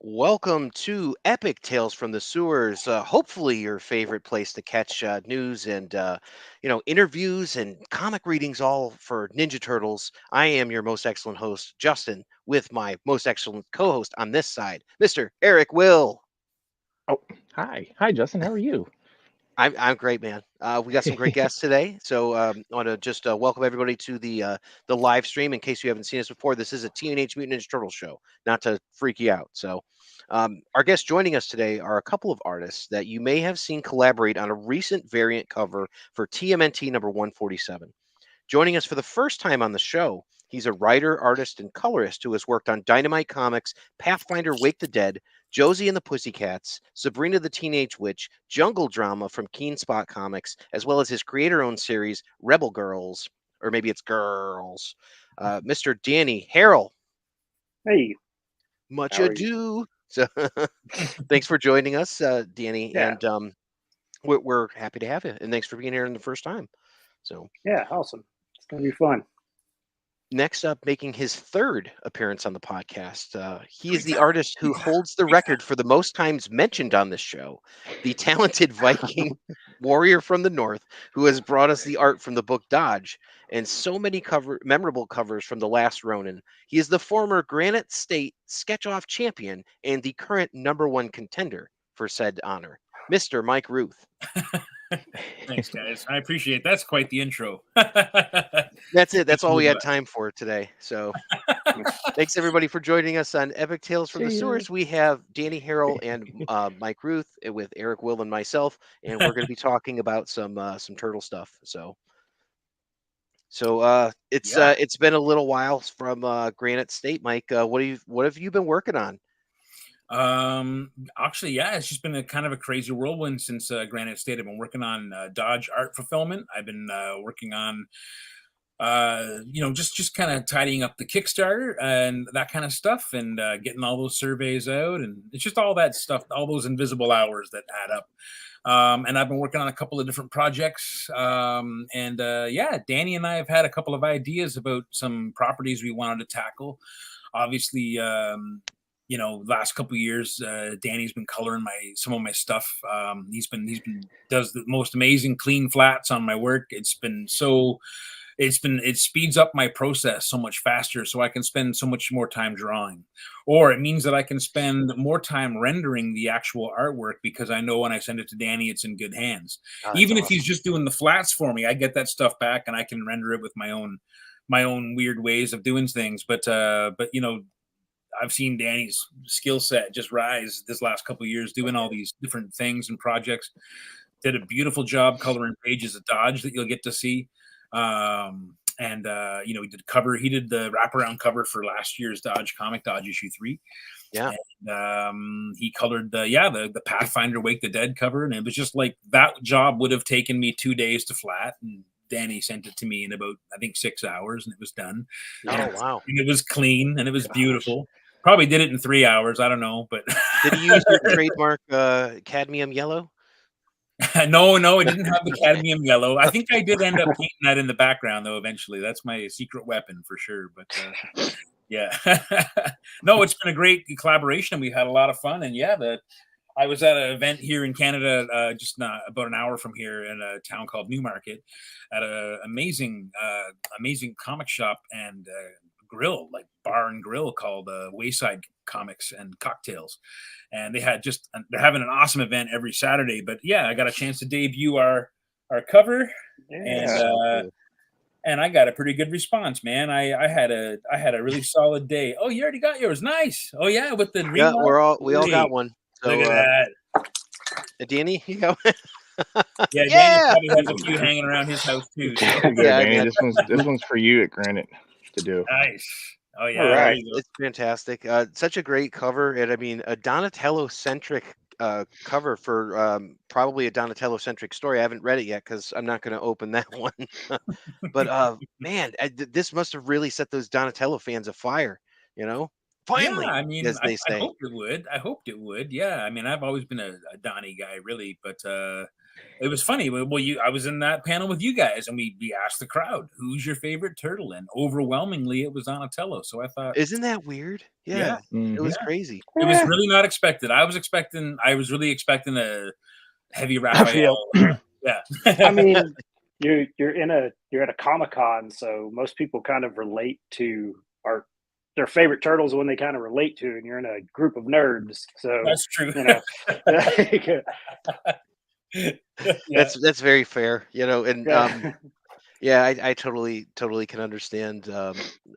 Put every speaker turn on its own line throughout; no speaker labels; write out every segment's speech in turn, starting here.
Welcome to Epic Tales from the Sewers. Hopefully, your favorite place to catch news and interviews and comic readings, all for Ninja Turtles. I am your most excellent host, Justin, with my most excellent co-host on this side, Mr. Eric Will.
Oh, hi. Hi, Justin. How are you?
I'm great, man. We got some great guests today, so I want to just welcome everybody to the live stream. In case you haven't seen us before, this is a Teenage Mutant Ninja Turtle show. Not to freak you out. So, our guests joining us today are a couple of artists that you may have seen collaborate on a recent variant cover for TMNT number 147. Joining us for the first time on the show, he's a writer, artist, and colorist who has worked on Dynamite Comics, Pathfinder Wake the Dead, Josie and the Pussycats, Sabrina the Teenage Witch, Jungle Drama from Keen Spot Comics, as well as his creator owned series, Rebel Girls, or maybe it's Girls. Mr. Danny Harrell,
Hey,
much
how are you?
ado. So, thanks for joining us, Danny,
Yeah,
and we're happy to have you. And thanks for being here in the first time. So,
yeah, awesome. It's gonna be fun.
next up, making his third appearance on the podcast, he is the artist who holds the record for the most times mentioned on this show, the talented Viking warrior from the north who has brought us the art from the book Dodge and so many memorable covers from The Last Ronin. He is the former Granite State sketch-off champion and the current number one contender for said honor, Mr. Mike Ruth.
Thanks, guys. I appreciate it. That's quite the intro.
That's it. That's all we had time for today. So thanks everybody for joining us on Epic Tales from the
See ya.
Sewers. We have Danny Harrell and Mike Ruth with Eric Will and myself, and we're going to be talking about some turtle stuff. So it's been a little while from Granite State, Mike. What have you been working on?
Actually, yeah, it's just been a kind of a crazy whirlwind since Granite State. I've been working on Dodge art fulfillment. I've been working on just kind of tidying up the Kickstarter and that kind of stuff, and getting all those surveys out, and it's just all that stuff, all those invisible hours that add up. And I've been working on a couple of different projects. Yeah, Danny and I have had a couple of ideas about some properties we wanted to tackle. Obviously, last couple of years, Danny's been coloring some of my stuff. He's been does the most amazing clean flats on my work. It speeds up my process so much faster, so I can spend so much more time drawing, or it means that I can spend more time rendering the actual artwork because I know when I send it to Danny, it's in good hands. Even if he's just doing the flats for me, I get that stuff back and I can render it with my own weird ways of doing things. But I've seen Danny's skill set just rise this last couple of years, doing all these different things and projects. Did a beautiful job coloring pages of Dodge that you'll get to see. He did the wraparound cover for last year's Dodge comic, Dodge issue 3.
Yeah.
And he colored the Pathfinder Wake the Dead cover, and it was just like that job would have taken me 2 days to flat, and Danny sent it to me in about, I think, 6 hours, and it was done.
Oh, wow.
And it was clean and it was beautiful. Probably did it in 3 hours. I don't know, but
Did he use your trademark cadmium yellow?
No, it didn't have the cadmium yellow. I think I did end up painting that in the background, though, eventually. That's my secret weapon for sure. But yeah. No, it's been a great collaboration. We had a lot of fun. And yeah, I was at an event here in Canada, just about an hour from here in a town called Newmarket, at an amazing comic shop and grill, like bar and grill, called Wayside Comics and Cocktails. And they're having an awesome event every Saturday. But yeah, I got a chance to debut our cover, and I got a pretty good response, man. I had a really solid day. Oh, you already got yours. Nice. Oh yeah, with the
Yeah, we all got one. So,
look at that.
Danny, you got
Yeah, Danny probably has a few hanging around his house too. So.
Yeah, Danny, this one's for you at Granite to do.
Nice. Oh yeah,
all right.
It's fantastic. Such a great cover, and I mean a Donatello-centric cover for probably a Donatello-centric story. I haven't read it yet because I'm not going to open that one. But man, this must have really set those Donatello fans afire. Finally,
yeah, I mean,
as they say.
I hoped it would. Yeah, I mean, I've always been a Donnie guy, really, but it was funny. Well, I was in that panel with you guys, and we asked the crowd, "Who's your favorite turtle?" And overwhelmingly, it was Donatello. So I thought,
Isn't that weird? Yeah, it was crazy.
it was really not expected. I was really expecting a heavy
Raphael.
Raphael. Yeah,
I mean, you're at a Comic-Con, so most people kind of relate to their favorite turtles when they kind of relate to, and you're in a group of nerds. So
that's true.
That's very fair, and
yeah.
yeah, I totally can understand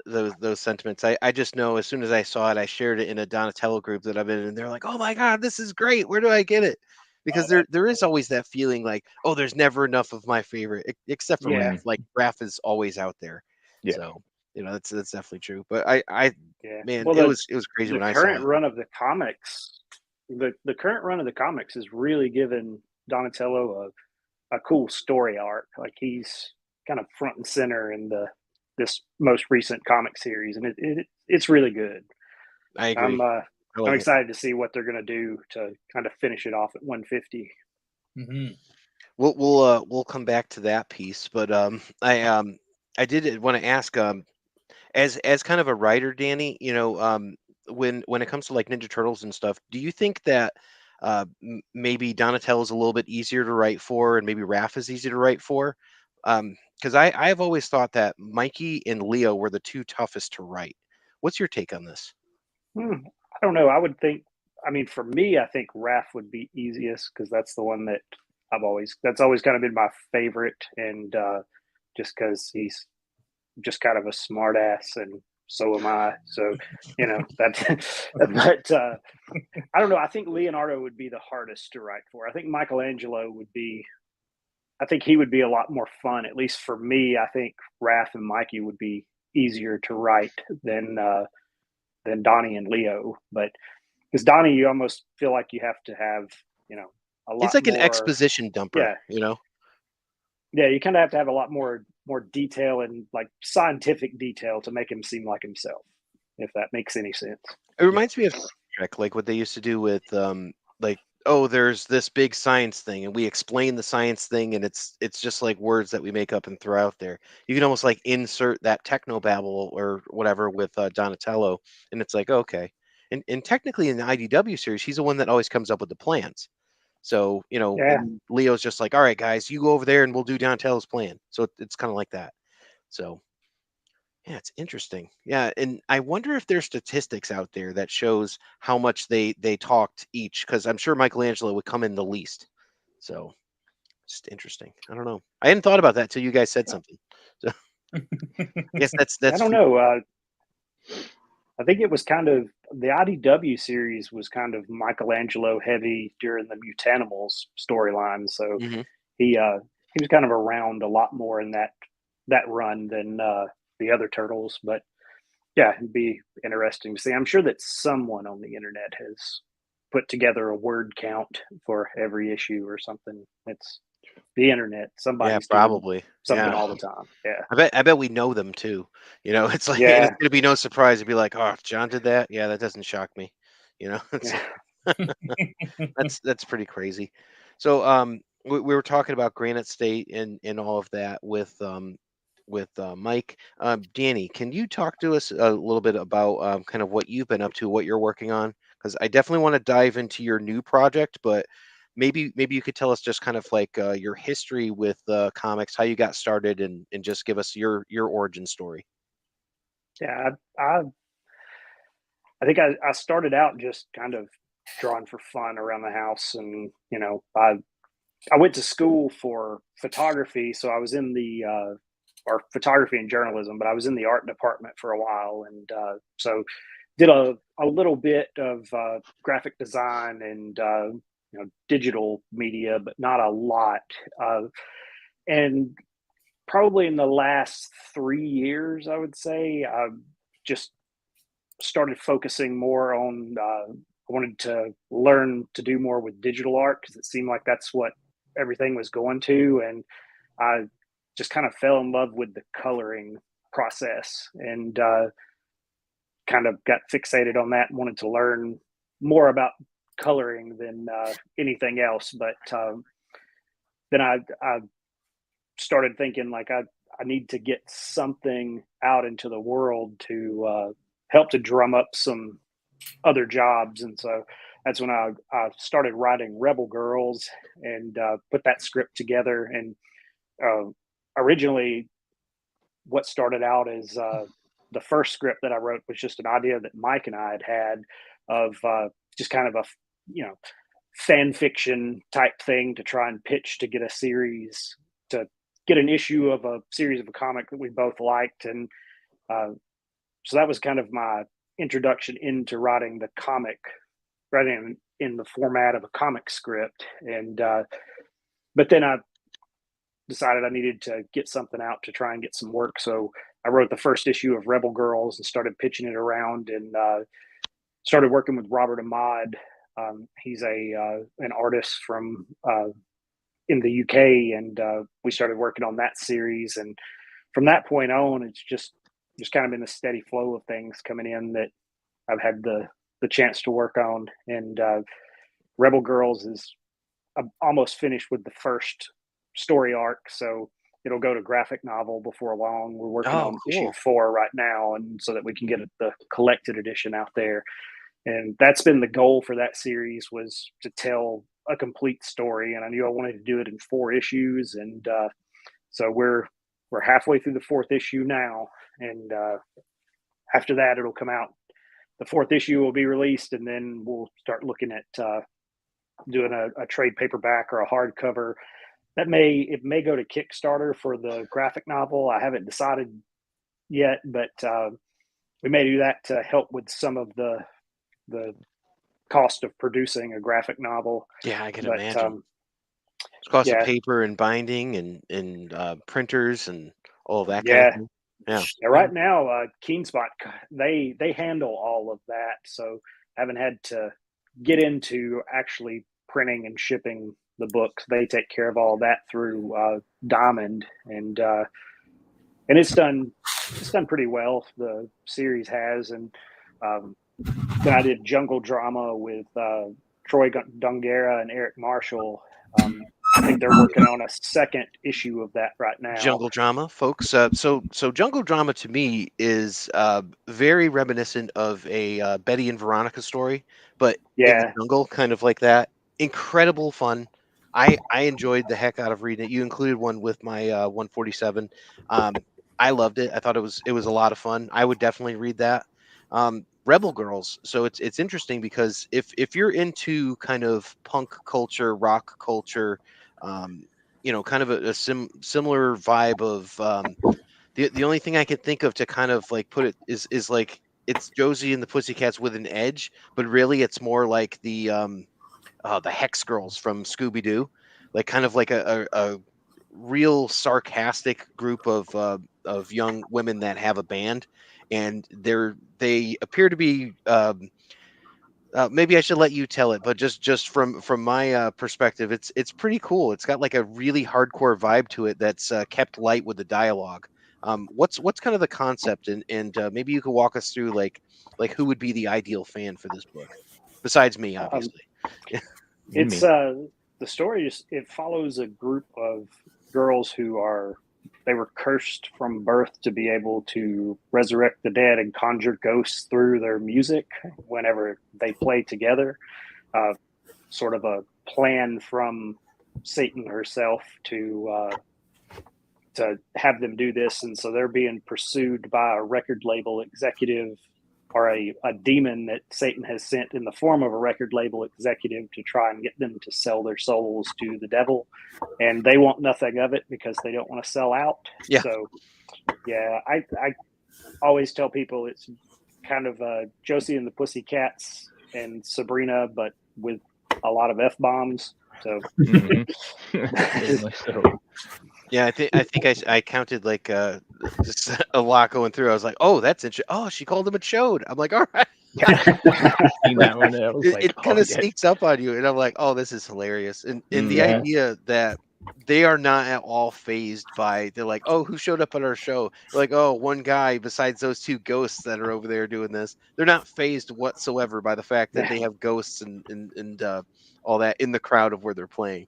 those sentiments. I just know as soon as I saw it, I shared it in a Donatello group that I'm in, and they're like, "Oh my god, this is great! Where do I get it?" Because there is always that feeling like, "Oh, there's never enough of my favorite," except for
Yeah.
Raph. Like Raph is always out there.
Yeah.
So that's definitely true. But
Yeah.
man,
Well,
it was crazy
the
when I saw
current
it.
run of the comics, the current run of the comics is really giving Donatello a cool story arc. Like he's kind of front and center in this most recent comic series, and it's really good.
I
I'm
agree. I
I'm
like it.
excited to see what they're going to do to kind of finish it off at 150.
Mhm.
We'll come back to that piece, but I did want to ask as kind of a writer, Danny, when it comes to like Ninja Turtles and stuff, do you think that maybe Donatello's a little bit easier to write for, and maybe Raph is easy to write for? Because I've always thought that Mikey and Leo were the two toughest to write. What's your take on this?
I don't know. I would think. I mean, for me, I think Raph would be easiest because that's the one that that's always kind of been my favorite, and just because he's just kind of a smart ass, and so am I. So, that. But I don't know. I think Leonardo would be the hardest to write for. I think Michelangelo would be. I think he would be a lot more fun, at least for me. I think Raph and Mikey would be easier to write than Donnie and Leo. But because Donnie, you almost feel like you have to have, a
He's
lot
like an
more.
exposition dumper,
Yeah, yeah. You kind of have to have a lot more detail and like scientific detail to make him seem like himself. If that makes any sense.
It reminds me of Trek, like what they used to do with like, oh, there's this big science thing, and we explain the science thing, and it's just like words that we make up and throw out there. You can almost like insert that techno babble or whatever with Donatello, and it's like okay. And technically in the IDW series, he's the one that always comes up with the plans. So
Yeah,
and Leo's just like, all right, guys, you go over there, and we'll do Donatello's plan. So it's kind of like that. So yeah, it's interesting. Yeah, and I wonder if there's statistics out there that shows how much they talked each, because I'm sure Michelangelo would come in the least. So just interesting. I don't know. I hadn't thought about that till you guys said something. So I guess
I
that's
don't know. I think it was kind of the IDW series was kind of Michelangelo heavy during the Mutanimals storyline. So
Mhm.
he was kind of around a lot more in that run than the other turtles. But yeah, it'd be interesting to see. I'm sure that someone on the internet has put together a word count for every issue or something. It's the internet.
Yeah,
Somebody's doing
probably.
something
Yeah.
all the time. Yeah.
I bet we know them too. It's like and it's
Yeah.
gonna be no surprise to be like, oh, John did that. Yeah, that doesn't shock me. It's
Yeah.
that's pretty crazy. So we were talking about Granite State and all of that with Mike. Danny, can you talk to us a little bit about kind of what you've been up to, what you're working on? Because I definitely want to dive into your new project, but maybe you could tell us just kind of like your history with comics, how you got started, and just give us your origin story.
Yeah. I think I started out just kind of drawing for fun around the house, and I went to school for photography, so I was in the or photography and journalism, but I was in the art department for a while, and so did a little bit of graphic design and digital media, but not a lot. And probably in the last 3 years, I would say, I just started focusing more on. I wanted to learn to do more with digital art because it seemed like that's what everything was going to, and I just kind of fell in love with the coloring process, and kind of got fixated on that and wanted to learn more about coloring than anything else. But then I started thinking like I need to get something out into the world to help to drum up some other jobs. And so that's when I started writing Rebel Girls and put that script together. And originally, what started out as the first script that I wrote was just an idea that Mike and I had of just kind of a, fan fiction type thing to try and pitch to get a series, to get an issue of a series of a comic that we both liked. And so that was kind of my introduction into writing the comic, writing in the format of a comic script. And but then I decided I needed to get something out to try and get some work. So I wrote the first issue of Rebel Girls and started pitching it around, and started working with Robert Ahmad. He's an artist from in the UK, and we started working on that series. And from that point on, it's just kind of been a steady flow of things coming in that I've had the chance to work on. And Rebel Girls is almost finished with the first story arc, so it'll go to graphic novel before long. We're working on issue 4 right now, and so that we can get the collected edition out there. And that's been the goal for that series, was to tell a complete story. And I knew I wanted to do it in 4 issues. And so we're halfway through the 4th issue now. And after that, it'll come out. The 4th issue will be released, and then we'll start looking at doing a trade paperback or a hardcover. It may go to Kickstarter for the graphic novel. I haven't decided yet, but we may do that to help with some of the cost of producing a graphic novel.
Yeah, I can imagine. It's cost of paper and binding and printers and all that kind of thing. Yeah.
Right now, Keenspot, they handle all of that, so I haven't had to get into actually printing and shipping the books. They take care of all of that through Diamond, and it's done pretty well. The series has, and then I did Jungle Drama with Troy Dungera and Eric Marshall. I think they're working on a 2nd issue of that right now.
Jungle Drama, folks. So Jungle Drama to me is very reminiscent of a Betty and Veronica story, but in the jungle, kind of like that. Incredible fun. I enjoyed the heck out of reading it. You included one with my 147. I loved it. I thought it was a lot of fun. I would definitely read that. Rebel Girls. So it's interesting because if you're into kind of punk culture, rock culture, kind of a similar vibe of the only thing I could think of to kind of like put it is like it's Josie and the Pussycats with an edge, but really it's more like the Hex Girls from Scooby-Doo, like kind of like a real sarcastic group of young women that have a band, and they appear to be maybe I should let you tell it, but just from my perspective, it's pretty cool. It's got like a really hardcore vibe to it that's kept light with the dialogue. What's kind of the concept, and maybe you could walk us through like who would be the ideal fan for this book besides me, obviously.
It's the story it follows a group of girls who were cursed from birth to be able to resurrect the dead and conjure ghosts through their music whenever they play together. Sort of a plan from Satan herself to have them do this. And so they're being pursued by a record label executive, or a demon that Satan has sent in the form of a record label executive to try and get them to sell their souls to the devil. And they want nothing of it because they don't want to sell out.
Yeah.
So, I always tell people it's kind of Josie and the Pussycats and Sabrina, but with a lot of F-bombs. So,
Yeah, I think I counted like just a lot going through. I was like, oh, that's interesting. Oh, she called him a chode. I'm like, all right.
Seen that one.
It kind of sneaks up on you, and I'm like, oh, this is hilarious. And the idea that they are not at all phased by, they're like, oh, who showed up at our show? They're like, oh, one guy besides those 2 ghosts that are over there doing this. They're not phased whatsoever by the fact that they have ghosts and all that in the crowd of where they're playing.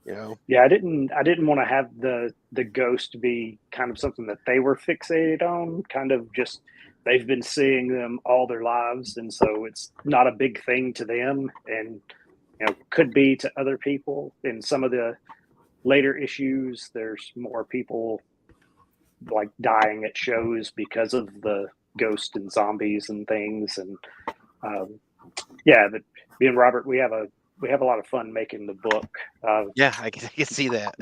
You know.
Yeah, I didn't want to have the ghost be kind of something that they were fixated on, kind of just they've been seeing them all their lives, and so it's not a big thing to them, and could be to other people. In some of the later issues, there's more people like dying at shows because of the ghost and zombies and things, and yeah, but me and Robert, we have a lot of fun making the book.
Yeah, I can see that.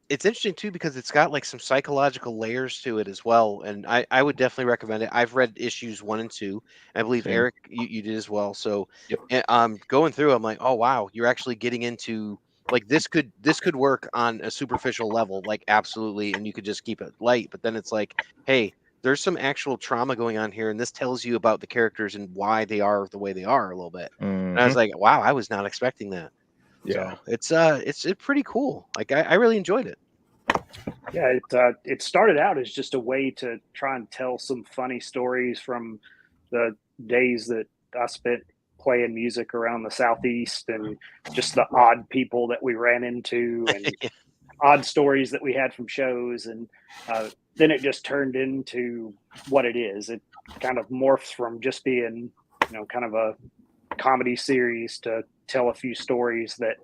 It's interesting too because it's got like some psychological layers to it as well, and I would definitely recommend it. I've read issues 1 and 2. I believe
Same.
Eric, you did as well. So,
Yep.
going through, I'm like, oh wow, you're actually getting into like this could work on a superficial level, like absolutely, and you could just keep it light. But then it's like, hey, there's some actual trauma going on here, and this tells you about the characters and why they are the way they are a little bit. And I was like, wow, I was not expecting that.
Yeah.
So it's pretty cool. Like I really enjoyed it.
Yeah, it started out as just a way to try and tell some funny stories from the days that I spent playing music around the Southeast, and just the odd people that we ran into, and
Yeah.
odd stories that we had from shows, and then it just turned into what it is. It kind of morphs from just being kind of a comedy series to tell a few stories that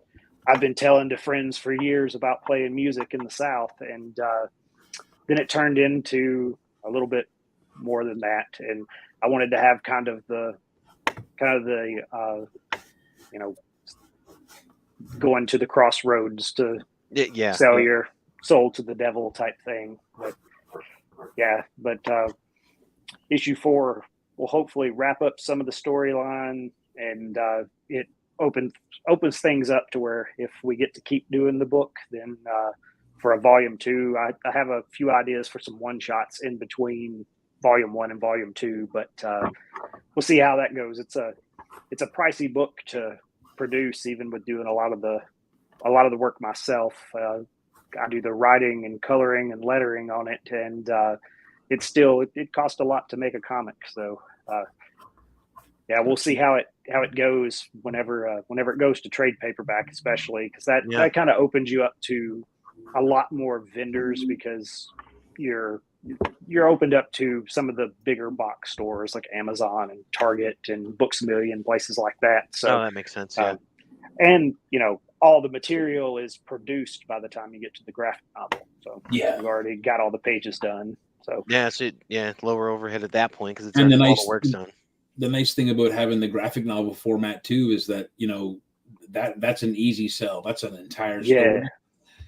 I've been telling to friends for years about playing music in the South, and then it turned into a little bit more than that. And I wanted to have kind of the going to the crossroads to sell your soul to the devil type thing. But yeah, issue 4 will hopefully wrap up some of the storyline, and it opens things up to where if we get to keep doing the book, then for a volume 2, I have a few ideas for some one shots in between volume 1 and volume 2, but we'll see how that goes. It's a pricey book to produce, even with doing a lot of the work myself. I do the writing and coloring and lettering on it, and it costs a lot to make a comic. So yeah, we'll see how it goes whenever it goes to trade paperback, especially because that kind of opens you up to a lot more vendors, because you're opened up to some of the bigger box stores like Amazon and Target and Books A Million, places like that. So
that makes sense. Yeah.
And all the material is produced by the time you get to the graphic novel. So you've already got all the pages done. So
lower overhead at that point because it's
and
all the work's done.
The nice thing about having the graphic novel format too is that that's an easy sell. That's an entire story,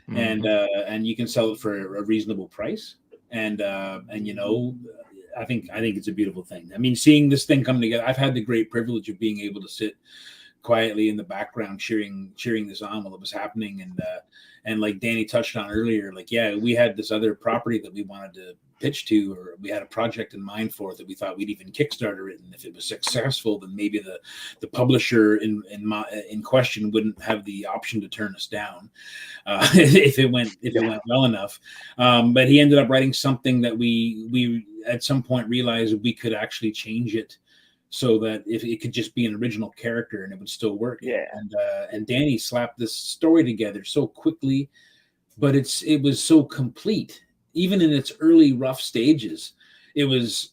and you can sell it for a reasonable price. And I think it's a beautiful thing. I mean, seeing this thing come together, I've had the great privilege of being able to sit quietly in the background cheering this on while it was happening, and like Danny touched on earlier, we had this other property that we wanted to pitch to, or we had a project in mind for it that we thought we'd even Kickstarter it, and if it was successful, then maybe the publisher in question wouldn't have the option to turn us down if it went well enough. But he ended up writing something that we at some point realized we could actually change it so that if it could just be an original character and it would still work. And Danny slapped this story together so quickly, but it was so complete. Even in its early rough stages, it was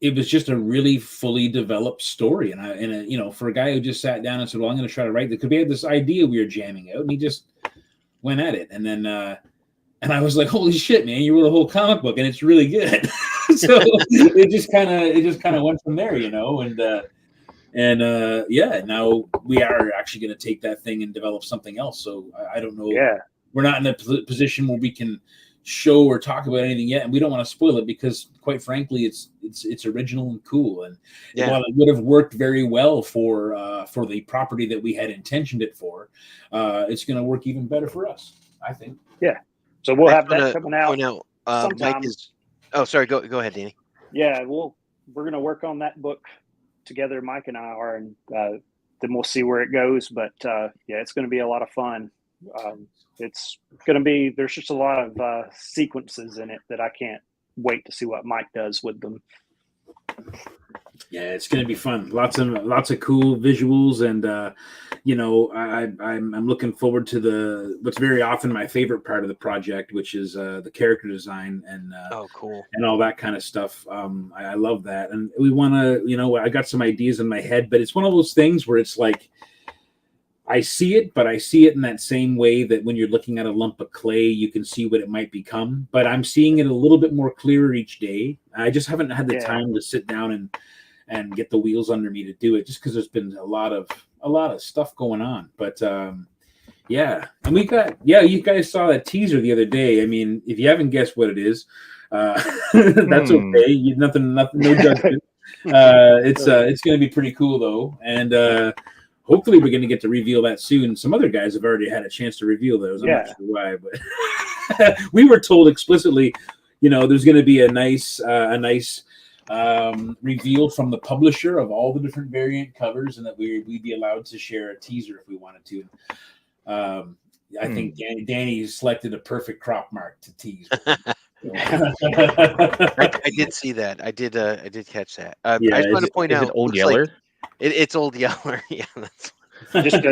just a really fully developed story. And for a guy who just sat down and said, well, I'm going to try to write this, because we had this idea we were jamming out, and he just went at it. And then and I was like, holy shit, man, you wrote a whole comic book and it's really good. So it just kind of went from there, and now we are actually going to take that thing and develop something else. So I don't know.
Yeah,
we're not in a position where we can show or talk about anything yet, and we don't want to spoil it because, quite frankly, it's original and cool. And while it would have worked very well for the property that we had intentioned it for, it's going to work even better for us, I think.
Yeah. So we'll have that coming out.
Mike is. Oh, sorry. Go ahead, Danny.
Yeah, we're going to work on that book together. Mike and I are, and then we'll see where it goes. But it's going to be a lot of fun. It's going to be. There's just a lot of sequences in it that I can't wait to see what Mike does with them.
Yeah, it's going to be fun. Lots of cool visuals, and I'm looking forward to what's very often my favorite part of the project, which is the character design and
cool.
and all that kind of stuff. I love that, and we want to, I got some ideas in my head, but it's one of those things where it's like I see it, but I see it in that same way that when you're looking at a lump of clay, you can see what it might become. But I'm seeing it a little bit more clearer each day. I just haven't had the time to sit down and get the wheels under me to do it, just because there's been a lot of stuff going on. But yeah, and we got you guys saw that teaser the other day. I mean, if you haven't guessed what it is, that's okay. Nothing, no judgment. It's going to be pretty cool though, and hopefully we're going to get to reveal that soon. Some other guys have already had a chance to reveal those. I'm not sure why, but we were told explicitly, there's going to be a nice reveal from the publisher of all the different variant covers, and that we'd be allowed to share a teaser if we wanted to. I think Danny selected a perfect crop mark to tease.
I did see that. I did catch that. I just want to point out,
Old Yeller?
It's Old Yeller. Yeah, that's
just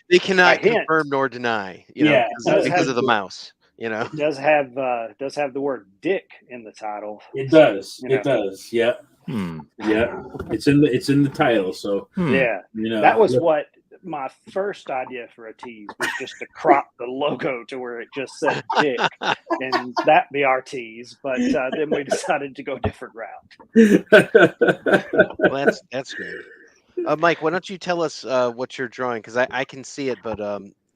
they cannot confirm nor deny. Because of the mouse.
It does have the word "dick" in the title.
It does. It does. Yeah. Yeah. It's in the title. So
yeah, that was what my first idea for a tease was, just to crop the logo to where it just said "dick" and that be our tease. But then we decided to go a different route.
Well, that's great. Mike, why don't you tell us what you're drawing? Because I can see it, but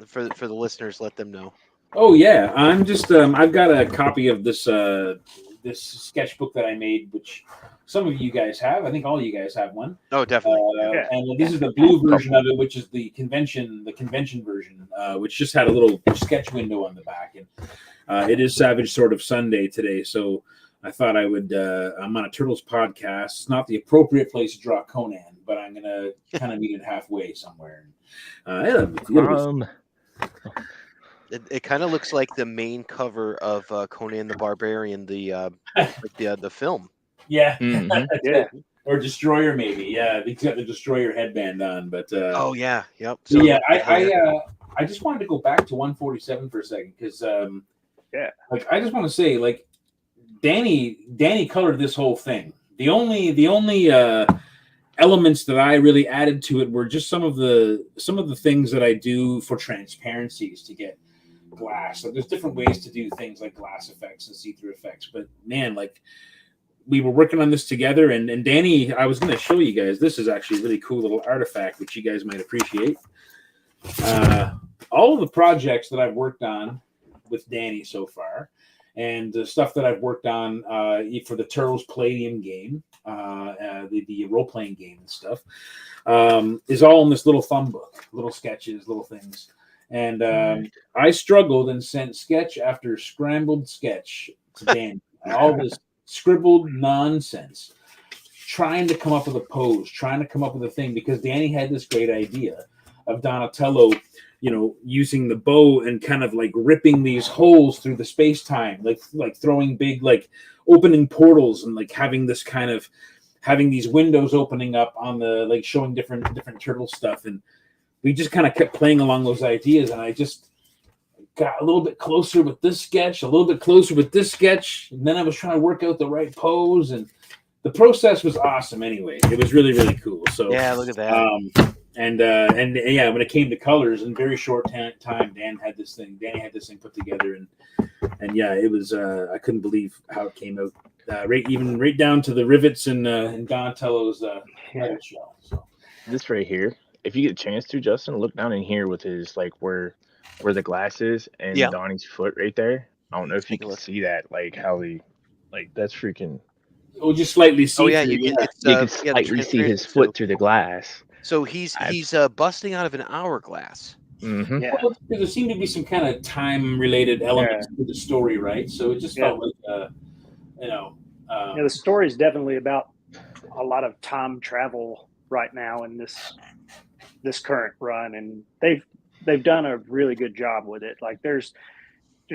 for the listeners, let them know.
Oh yeah, I'm just I've got a copy of this this sketchbook that I made, which some of you guys have. I think all you guys have one.
Oh, definitely.
And this is the blue version of it, which is the convention version, which just had a little sketch window on the back. And it is Savage Sword of Sunday today, so I thought I would. I'm on a Turtles podcast. It's not the appropriate place to draw Conan, but I'm gonna kind of meet it halfway somewhere.
It kind of looks like the main cover of Conan the Barbarian, the film.
Yeah, yeah, or Destroyer maybe. Yeah, he's got the Destroyer headband on, but
oh yeah, yep.
So yeah, I just wanted to go back to 147 for a second because like I just want to say, like, Danny colored this whole thing. The only elements that I really added to it were just some of the things that I do for transparencies to get glass. So there's different ways to do things like glass effects and see-through effects. But man, like, we were working on this together, and Danny, I was going to show you guys. This is actually a really cool little artifact, which you guys might appreciate. All of the projects that I've worked on with Danny so far, and the stuff that I've worked on for the Turtles Palladium game, the role-playing game and stuff, is all in this little thumb book, little sketches, little things. And I struggled and sent sketch after scrambled sketch to Danny. All this scribbled nonsense, trying to come up with a pose, trying to come up with a thing, because Danny had this great idea of Donatello, using the bow and kind of like ripping these holes through the space-time, like throwing big, like opening portals, and like having these windows opening up on the, like, showing different turtle stuff. And we just kind of kept playing along those ideas, and I just got a little bit closer with this sketch, a little bit closer with this sketch, and then I was trying to work out the right pose, and the process was awesome. Anyway, it was really, really cool. So
yeah, look at that.
And yeah, when it came to colors, in very short time, Danny had this thing put together, and yeah, it was I couldn't believe how it came out, right down to the rivets in Donatello's metal shell. So
this right here, if you get a chance to, Justin, look down in here with his, like, where the glass is and Donnie's foot right there. I don't know if you can see that, like how he, like, that's freaking.
Oh, just slightly see.
Oh yeah,
you can slightly see his foot through the glass.
So he's busting out of an hourglass.
Mm-hmm.
Yeah.
Well, there seemed to be some kind of time-related elements to the story, right? So it just felt like,
the story is definitely about a lot of time travel right now in this current run, and they've done a really good job with it. Like, there's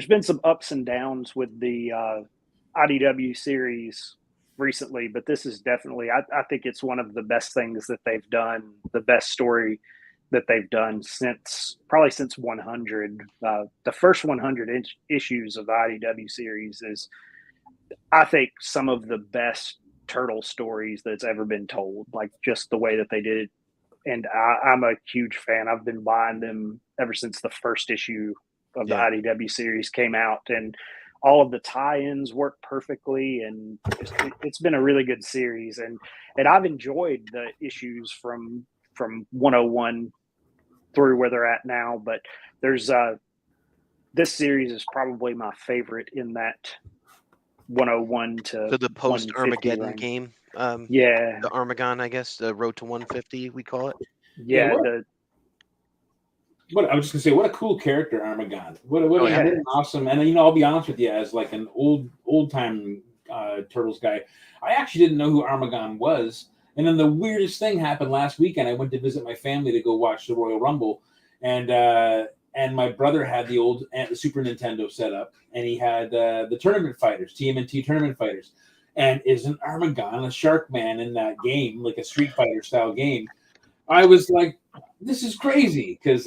been some ups and downs with the IDW series recently, but this is definitely, I think it's one of the best things that they've done, the best story that they've done probably since 100. The first 100 issues of the IDW series is, I think, some of the best turtle stories that's ever been told, like just the way that they did it. And I'm a huge fan. I've been buying them ever since the first issue of the IDW series came out, and all of the tie-ins work perfectly, and it's been a really good series. And I've enjoyed the issues from 101 through where they're at now. But there's this series is probably my favorite in that 101 to
the post Armageddon game.
The
Armagon, I guess, the Road to 150, we call it.
Yeah,
what I was just gonna say, what a cool character, Armagon. What an awesome. And I'll be honest with you, as like an old time Turtles guy, I actually didn't know who Armagon was. And then the weirdest thing happened last weekend. I went to visit my family to go watch the Royal Rumble, and my brother had the old Super Nintendo set up, and he had the tournament fighters, TMNT tournament fighters. And isn't Armagon a shark man in that game, like a Street Fighter style game? I was like, this is crazy, because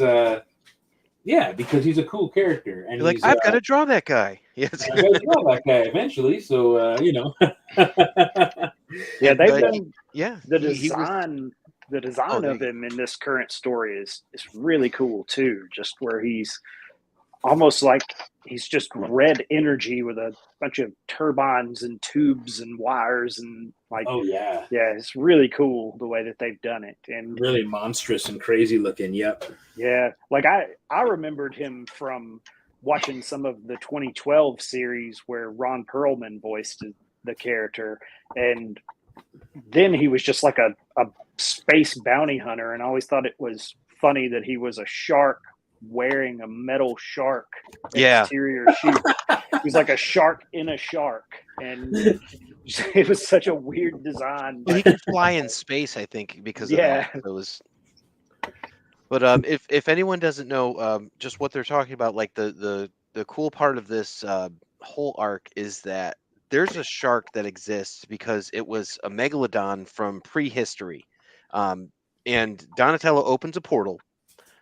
he's a cool character. And
you're like, I've got to draw that guy.
Yes, I've got to draw that guy eventually. So
yeah, they've done the design. The design of him in this current story is really cool too. Just where he's almost like he's just red energy with a bunch of turbines and tubes and wires and like.
Oh yeah,
it's really cool the way that they've done it, and
really monstrous and crazy looking. Yep.
Yeah, like I remembered him from watching some of the 2012 series where Ron Perlman voiced the character, and then he was just like a space bounty hunter, and I always thought it was funny that he was a shark wearing a metal shark exterior suit. He was like a shark in a shark, and it was such a weird design.
He could fly in space, I think, because of that. It was. But if anyone doesn't know just what they're talking about, like the cool part of this whole arc is that there's a shark that exists because it was a megalodon from prehistory. And Donatello opens a portal.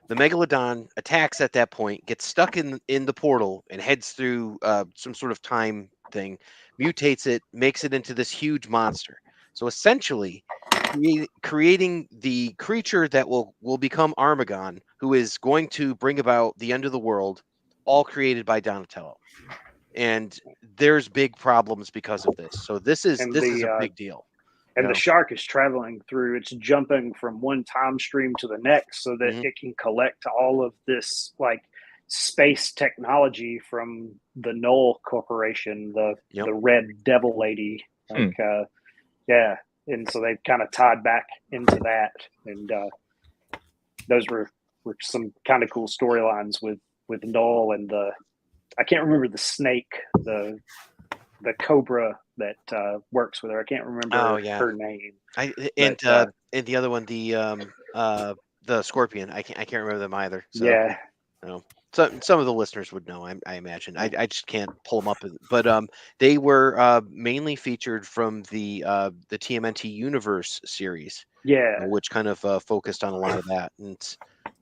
The megalodon attacks at that point, gets stuck in the portal, and heads through some sort of time thing, mutates it, makes it into this huge monster. So essentially, creating the creature that will become Armagon, who is going to bring about the end of the world, all created by Donatello. And there's big problems because of this. So this is a big deal.
And the shark is traveling through, it's jumping from one time stream to the next so that it can collect all of this like space technology from the Null Corporation, the Red Devil Lady. Like, and so they've kind of tied back into that. And those were some kind of cool storylines with Null and I can't remember the snake, the cobra that works with her. I can't remember her name.
And the other one, the scorpion. I can't remember them either. So, so some of the listeners would know. I imagine. I just can't pull them up. But they were mainly featured from the TMNT Universe series.
Yeah,
which kind of focused on a lot of that, and it's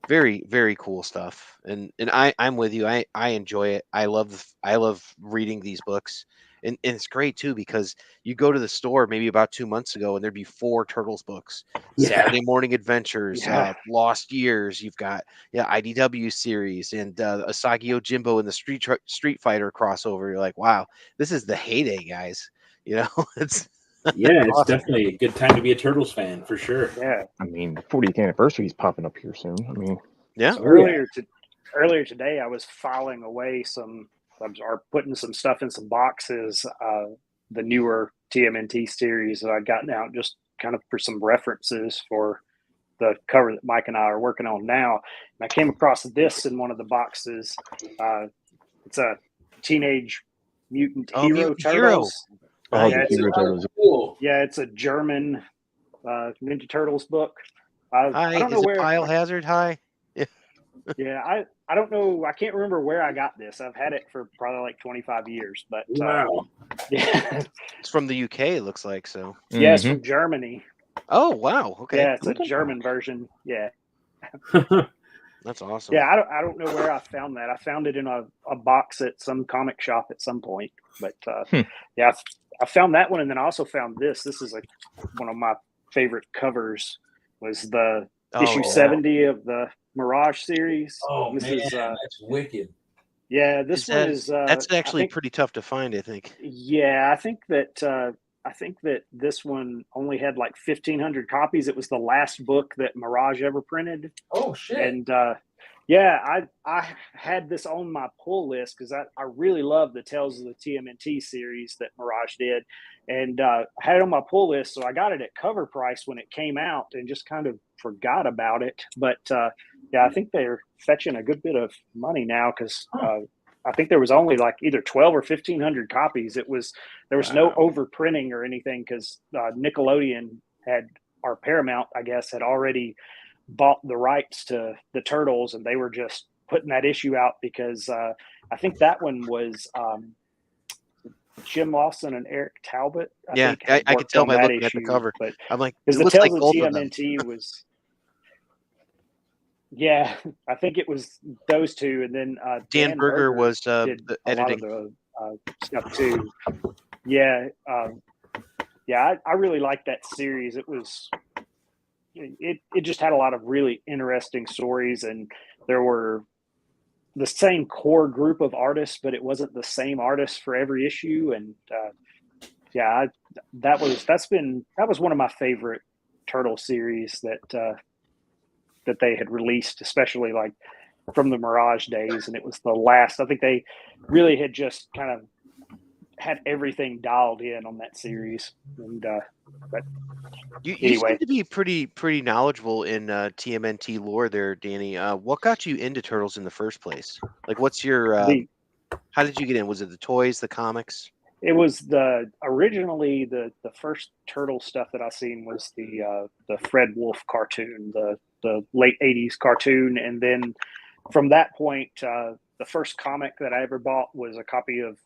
very, very cool stuff. And I'm with you. I enjoy it. I love reading these books. And it's great too, because you go to the store maybe about 2 months ago and there'd be 4 Turtles books, Saturday Morning Adventures, Lost Years. You've got IDW series and Asagi Ojimbo and the Street Fighter crossover. You're like, wow, this is the heyday, guys. It's
it's definitely a good time to be a Turtles fan for sure.
Yeah,
I mean, the 40th anniversary is popping up here soon. I mean,
So earlier today, I was filing away or putting some stuff in some boxes, the newer TMNT series that I'd gotten out just kind of for some references for the cover that Mike and I are working on now. And I came across this in one of the boxes. It's a Teenage Mutant Hero Turtles.
Cool.
Yeah, it's a German Ninja Turtles book. I don't know where.
Biohazard high?
Yeah, I don't know. I can't remember where I got this. I've had it for probably like 25 years, but
Wow.
yeah,
It's from the UK, it looks like. So.
yeah, it's from Germany.
Oh wow. Okay.
Yeah, it's a German version. Yeah.
That's awesome.
Yeah, I don't know where I found that. I found it in a box at some comic shop at some point. But yeah, I found that one, and then I also found this. This is like one of my favorite covers. Was the issue 70 of the Mirage series.
Oh
this
man,
is,
that's wicked.
Yeah, this one is.
That's actually pretty tough to find, I think.
Yeah, I think that this one only had like 1,500 copies. It was the last book that Mirage ever printed.
Oh shit!
And yeah, I had this on my pull list because I really love the Tales of the TMNT series that Mirage did, and I had it on my pull list, so I got it at cover price when it came out, and just kind of forgot about it. But yeah, I think they're fetching a good bit of money now because I think there was only like either 12 or 1,500 copies. There was no overprinting or anything because Nickelodeon or Paramount, I guess, had already bought the rights to the Turtles, and they were just putting that issue out because I think that one was Jim Lawson and Eric Talbot.
I could tell by looking at the cover.
But
I'm like,
because the Tales of TMNT was, yeah, I think it was those two, and then
Dan Berger was
did
the
a
editing.
lot of the stuff too. Yeah, yeah, I really liked that series. It was. It just had a lot of really interesting stories, and there were the same core group of artists, but it wasn't the same artists for every issue. And yeah, that was one of my favorite Turtle series that they had released, especially like from the Mirage days. And it was the last. I think they really had just kind of had everything dialed in on that series. And but
you
anyway,
seem to be pretty knowledgeable in TMNT lore there, Danny. What got you into Turtles in the first place? Like, what's your how did you get in? Was it the toys, the comics?
It was originally the first Turtle stuff that I seen was the Fred Wolf cartoon, the late 80s cartoon, and then from that point, the first comic that I ever bought was a copy of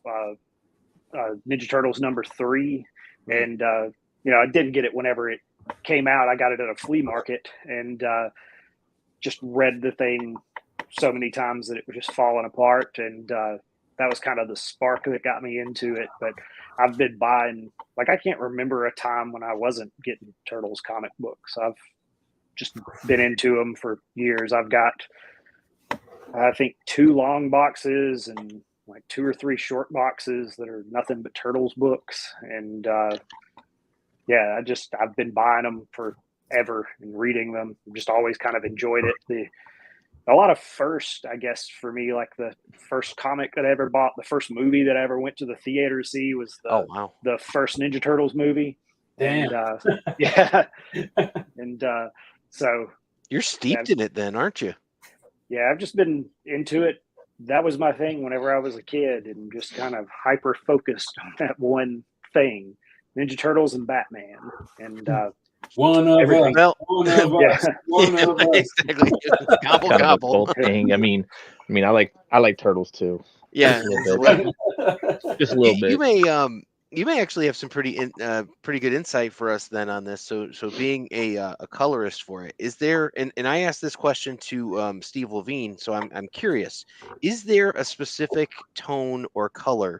Ninja Turtles #3, and I didn't get it whenever it came out. I got it at a flea market and just read the thing so many times that it was just falling apart, and that was kind of the spark that got me into it. But I've been buying, like, I can't remember a time when I wasn't getting Turtles comic books. I've just been into them for years. I've got, I think, 2 long boxes and like 2 or 3 short boxes that are nothing but Turtles books. And yeah, I've been buying them forever and reading them. Just always kind of enjoyed it. A lot of first, I guess, for me, like the first comic that I ever bought, the first movie that I ever went to the theater to see was the first Ninja Turtles movie.
Damn.
And, yeah. And so
you're steeped in it then, aren't you?
Yeah, I've just been into it. That was my thing whenever I was a kid, and just kind of hyper focused on that one thing, Ninja Turtles and Batman. And
one of us.
Exactly. Gobble
kind
gobble.
Of thing. I mean, I like Turtles too.
Yeah,
just a little bit.
You may actually have some pretty good insight for us then on this. So being a colorist for it, is there? And I asked this question to Steve Levine, so I'm curious. Is there a specific tone or color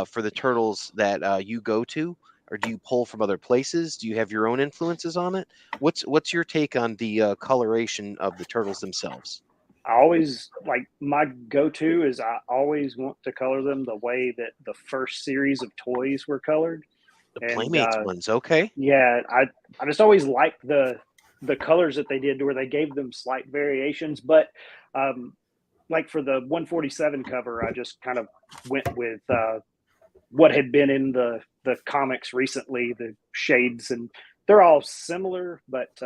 for the Turtles that you go to, or do you pull from other places? Do you have your own influences on it? What's your take on the coloration of the Turtles themselves?
I always, like, my go-to is I always want to color them the way that the first series of toys were colored.
The Playmates ones, okay.
Yeah, I just always liked the colors that they did, where they gave them slight variations. But like for the 147 cover, I just kind of went with what had been in the comics recently, the shades, and they're all similar, but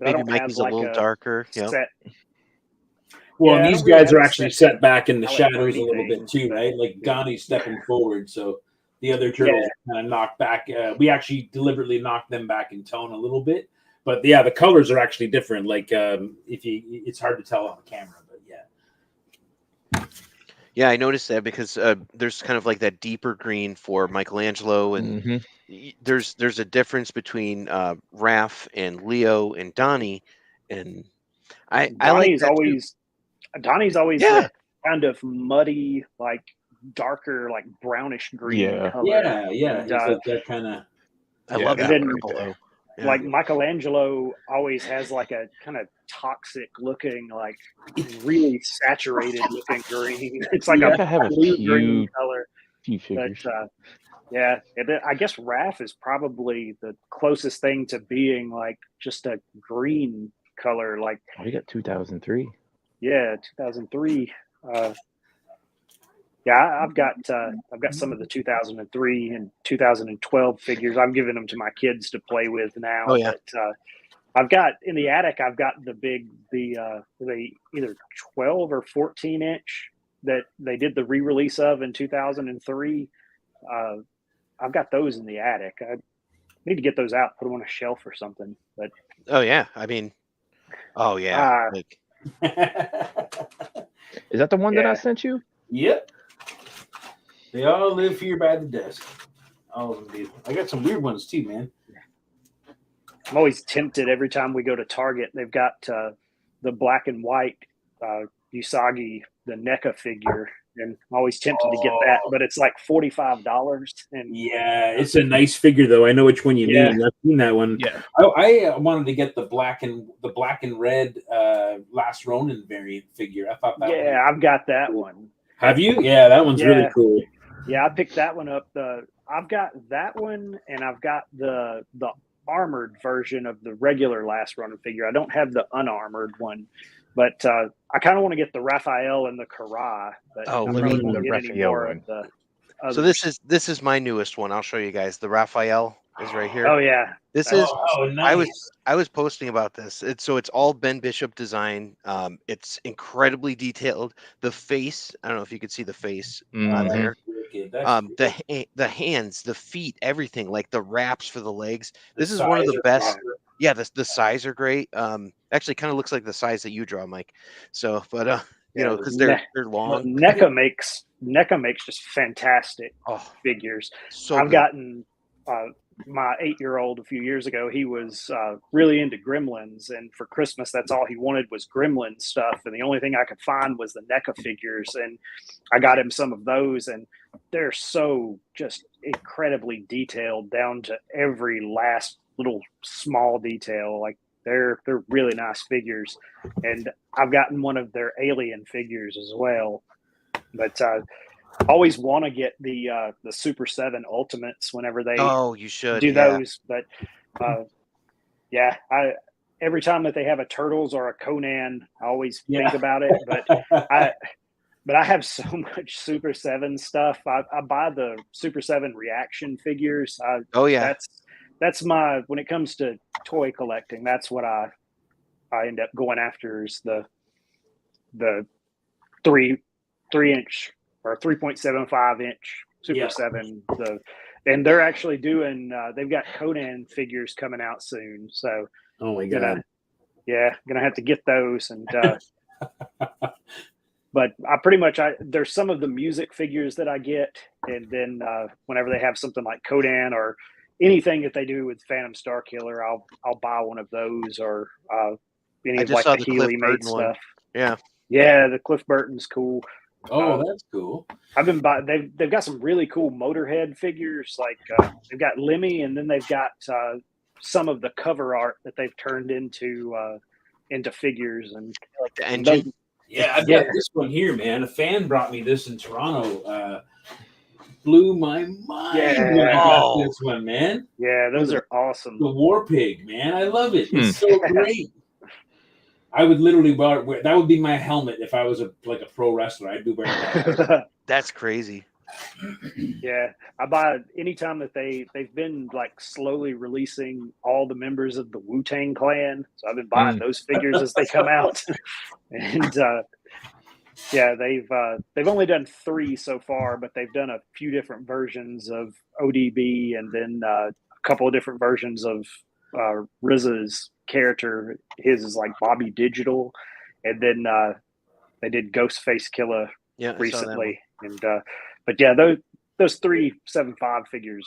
maybe
I don't
Mikey's
have like
a little darker.
Set.
Well, yeah, these guys are actually set back in the shadows a little bit too, right? Like Ghani's stepping forward, so the other Turtles kind of knocked back. We actually deliberately knocked them back in tone a little bit, but yeah, the colors are actually different. Like it's hard to tell on the camera,
Yeah, I noticed that because there's kind of like that deeper green for Michelangelo, and there's a difference between Raph and Leo and Donnie, and I like
Donnie's
that too.
always
Yeah,
that kind of muddy, like darker, like brownish green
Yeah.
color.
Yeah.
And,
He's like that kind of.
I love
and
that
then
purple though. Yeah.
like Michelangelo always has like a kind of toxic looking, like really saturated looking green. It's like
I
a
think I have a
blue green
few
color. But
figures.
yeah, and then I guess Raph is probably the closest thing to being like just a green color. Like
We got 2003.
yeah, 2003. Yeah, I've got some of the 2003 and 2012 figures. I'm giving them to my kids to play with now.
Oh yeah.
But I've got in the attic. I've got the either 12 or 14 inch that they did the re-release of in 2003. I've got those in the attic. I need to get those out, put them on a shelf or something. But
Oh yeah. I mean, oh yeah. Like,
Is that the one that I
Yeah.
sent you?
Yep. They all live here by the desk. All of them do. I got some weird ones too, man.
I'm always tempted every time we go to Target. They've got the black and white Usagi, the NECA figure, and I'm always tempted to get that, but it's like $45. And
Yeah, it's a nice figure though. I know which one you mean. I've seen that one.
Yeah.
I wanted to get the black and red Last Ronin variant figure. I thought that.
Yeah, I've got that one.
Have you? Yeah, that one's really cool.
Yeah, I picked that one up. I've got that one, and I've got the armored version of the regular Last Ronin figure. I don't have the unarmored one, but I kind of want to get the Raphael and the Karai. But
oh,
I'm
let
probably
me.
going to get any more
one.
of the
So this is my newest one. I'll show you guys. The Raphael is right here.
Oh yeah,
This
that's
is
awesome.
Nice.
I was posting about this. It's all Ben Bishop design. It's incredibly detailed. The face, I don't know if you could see the face there. The hands, the feet, everything, like the wraps for the legs. This is one of the best. Yeah, the size are great. Actually kind of looks like the size that you draw, Mike. So, but you know, because they're long.
NECA makes just fantastic figures.
So
I've
good.
gotten my 8-year-old a few years ago. He was really into Gremlins, and for Christmas, that's all he wanted was Gremlin stuff. And the only thing I could find was the NECA figures, and I got him some of those, and they're so just incredibly detailed down to every last little small detail. Like they're really nice figures, and I've gotten one of their Alien figures as well. But always want to get the Super 7 Ultimates whenever they
you should
do those. But yeah, every time that they have a Turtles or a Conan, I always think about it. But I have so much Super 7 stuff. I buy the Super 7 reaction figures. That's my, when it comes to toy collecting, that's what I end up going after is the 3-inch or 3.75 inch Super 7. And they're actually doing they've got Conan figures coming out soon. So
oh my god.
Gonna have to get those. And but I pretty much there's some of the music figures that I get, and then whenever they have something like Conan or anything that they do with Phantom Star Killer, I'll buy one of those, or any of like the Healy made stuff. Yeah, the Cliff Burton's cool.
Oh, that's cool.
I've been buying. They've got some really cool Motorhead figures. Like they've got Lemmy, and then they've got some of the cover art that they've turned into figures, and
like the engine.
I've got this one here, man. A fan brought me this in Toronto. Blew my mind when I got this one, man.
Yeah, those are awesome.
The War Pig, man. I love it. It's so great. I would literally wear that would be my helmet if I was a pro wrestler. I'd be wearing that.
That's crazy.
Yeah, I buy anytime that they've been like slowly releasing all the members of the Wu-Tang Clan. So I've been buying those figures as they come out. And yeah, they've only done 3 so far, but they've done a few different versions of ODB, and then a couple of different versions of RZA's character. His is like Bobby Digital, and then they did Ghostface Killer recently. And but yeah, those 375 figures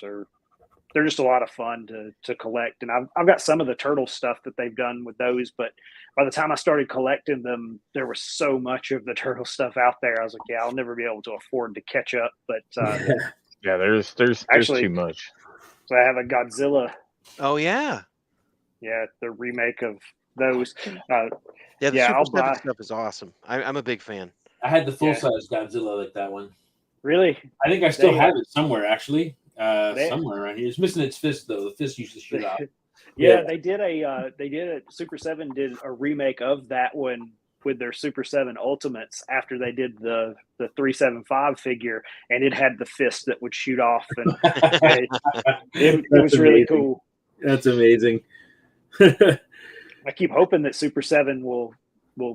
they're just a lot of fun to collect. And I've got some of the turtle stuff that they've done with those, but by the time I started collecting them, there was so much of the turtle stuff out there. I was like, yeah, I'll never be able to afford to catch up. But
yeah, there's
actually
too much.
So I have a Godzilla.
Oh yeah.
Yeah, the remake of those.
Yeah, the Super 7 stuff is awesome. I'm a big fan.
I had the full-size Godzilla like that one.
Really?
I think I still have it somewhere, actually. Somewhere around here. It's missing its fist, though. The fist used to shoot out.
Yeah, they did a Super 7 did a remake of that one with their Super 7 Ultimates after they did the 375 figure, and it had the fist that would shoot off, and it was really cool.
That's amazing.
I keep hoping that Super 7 will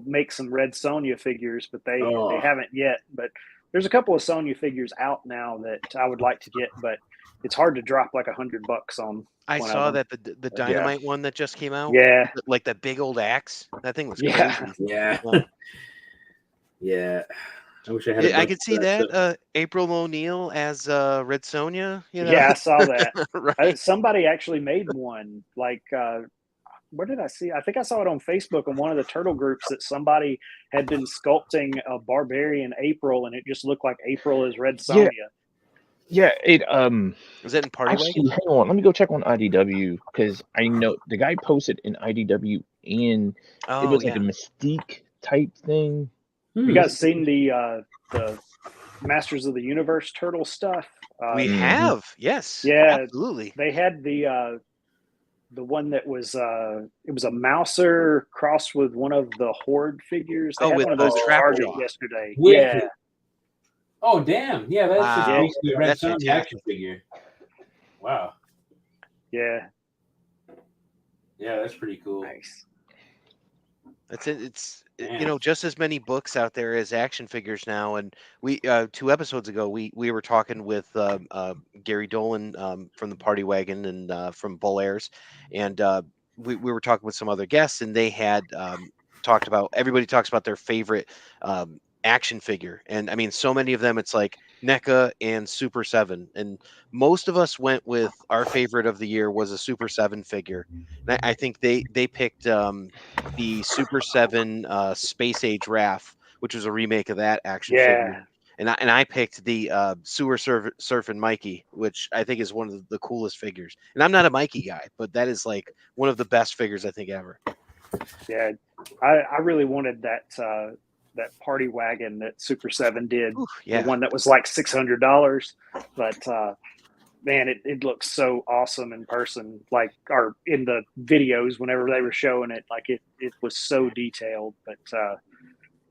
make some Red Sonja figures, but they haven't yet. But there's a couple of Sonja figures out now that I would like to get, but it's hard to drop like $100 on.
I saw that the Dynamite one that just came out.
Yeah,
like that big old axe. That thing was crazy.
Yeah. Yeah. I wish I had.
I could see that April O'Neil as Red Sonja. You know?
Yeah, I saw that.
Right.
Somebody actually made one. Like, where did I see? I think I saw it on Facebook on one of the turtle groups that somebody had been sculpting a barbarian April, and it just looked like April as Red Sonja.
Yeah, it
was it in Party
Wagon? Hang on, let me go check on IDW because I know the guy posted in IDW and it was like a Mystique type thing.
You guys seen the Masters of the Universe turtle stuff?
We have, yes.
Yeah,
absolutely.
They had the one that was it was a Mouser crossed with one of the Horde figures. They had one of those at Target yesterday. Yeah.
Oh damn! Yeah, that's basically a Red Sonja action figure. Wow.
Yeah.
Yeah, that's pretty cool.
Nice.
That's it. It's just as many books out there as action figures now. And we 2 episodes ago we were talking with Gary Dolan from the Party Wagon and from Bull Airs, and we were talking with some other guests, and they had talked about, everybody talks about their favorite action figure, and I mean, so many of them, it's like NECA and Super 7, and most of us went with our favorite of the year was a Super 7 figure. And I think they picked the Super 7 Space Age Raph, which was a remake of that action figure. And I picked the Sewer Surfing Mikey, which I think is one of the coolest figures. And I'm not a Mikey guy, but that is like one of the best figures I think ever.
Yeah, I really wanted that Party Wagon that Super 7 did.
Ooh, yeah.
The one that was like $600, but man, it looks so awesome in person, like, or in the videos whenever they were showing it, like it was so detailed. But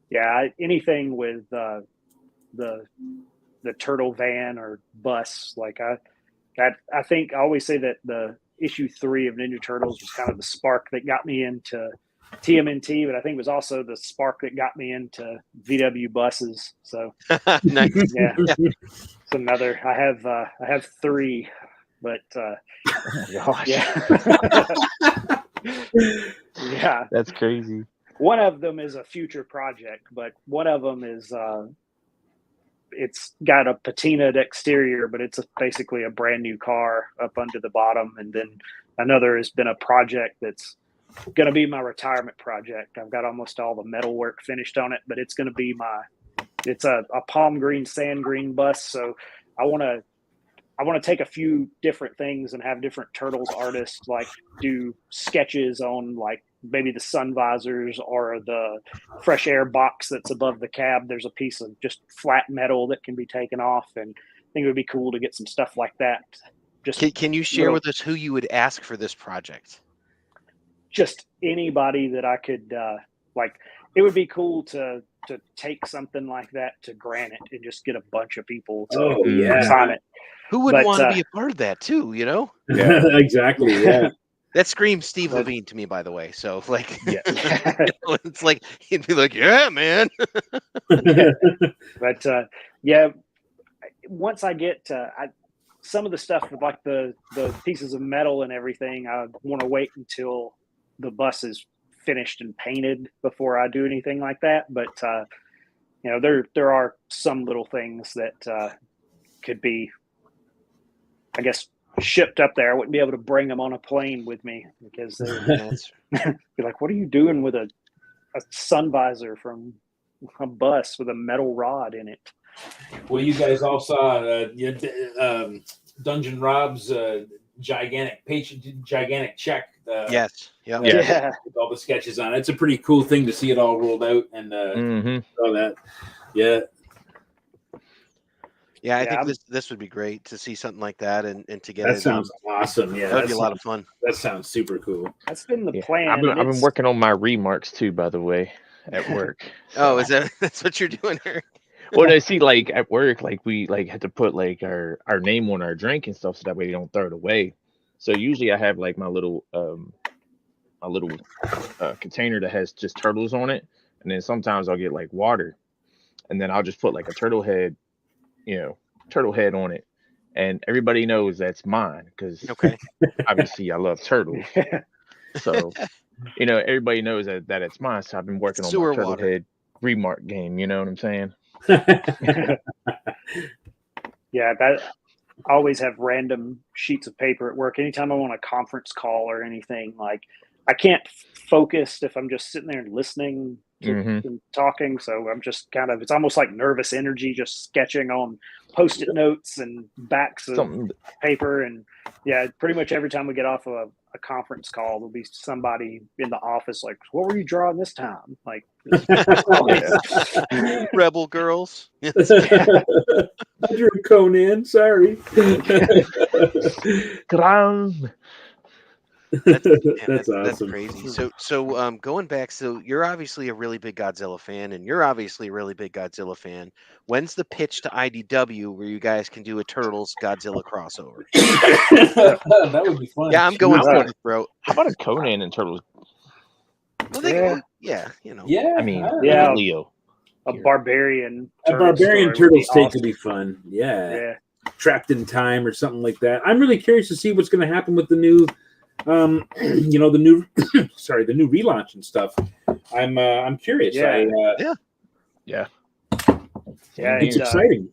yeah, anything with the turtle van or bus, like I think I always say that the issue 3 of Ninja Turtles was kind of the spark that got me into TMNT, but I think it was also the spark that got me into VW buses. So
nice.
Yeah, it's another. I have 3, but yeah,
that's crazy.
One of them is a future project, but one of them is it's got a patinaed exterior, but it's basically a brand new car up under the bottom, and then another has been a project that's going to be my retirement project. I've got almost all the metal work finished on it, but it's going to be it's a palm green, sand green bus. So I want to take a few different things and have different Turtles artists like do sketches on like maybe the sun visors or the fresh air box that's above the cab. There's a piece of just flat metal that can be taken off, and I think it would be cool to get some stuff like that. Just
can you share with us who you would ask for this project?
Just anybody that I could like. It would be cool to take something like that to Granite and just get a bunch of people to sign it.
Who would want to be a part of that too? You know?
Yeah, exactly. Yeah,
that screams Steve Levine to me, by the way. So like, it's like he'd be like, "Yeah, man."
But yeah, once I get some of the stuff with like the pieces of metal and everything, I want to wait until the bus is finished and painted before I do anything like that. But you know, there are some little things that could be, I guess, shipped up there. I wouldn't be able to bring them on a plane with me because they'd be like, "What are you doing with a sun visor from a bus with a metal rod in it?"
Well, you guys all saw Dungeon Rob's gigantic check.
Yes. Yep.
Yeah.
With all the sketches on it. It's a pretty cool thing to see it all rolled out and all that. Yeah.
Yeah, I think this would be great to see something like that and to get it.
That sounds awesome. Yeah,
that would be a lot of fun.
That sounds super cool.
That's been the plan.
I've been working on my remarks too, by the way, at work.
So. Oh, that's what you're doing, Eric?
Well, I see, like at work, like we had to put like our name on our drink and stuff, so that way they don't throw it away. So usually I have like my little container that has just turtles on it, and then sometimes I'll get like water, and then I'll just put like a turtle head on it, and everybody knows that's mine because obviously I love turtles. So everybody knows that it's mine. So I've been working on my turtle head remark game. You know what I'm saying?
Yeah, that I always have random sheets of paper at work. Anytime I'm on a conference call or anything, like I can't focus if I'm just sitting there and listening and talking. So I'm just it's almost like nervous energy, just sketching on Post-it notes and backs of paper. And yeah, pretty much every time we get off a conference call, there'll be somebody in the office like, "What were you drawing this time?" Like,
Rebel Girls.
I drew Conan. Sorry. That's awesome.
That's crazy. So going back, so you're obviously a really big Godzilla fan, and you're obviously a really big Godzilla fan. When's the pitch to IDW where you guys can do a Turtles Godzilla crossover?
That would be fun.
Yeah, I'm going for it, bro.
How about a Conan and Turtles?
Well,
Yeah.
I mean, Leo.
A barbarian.
A barbarian turtle state could be fun. Yeah. Trapped in time or something like that. I'm really curious to see what's going to happen with the new, the new relaunch and stuff. I'm curious.
Yeah.
It's exciting.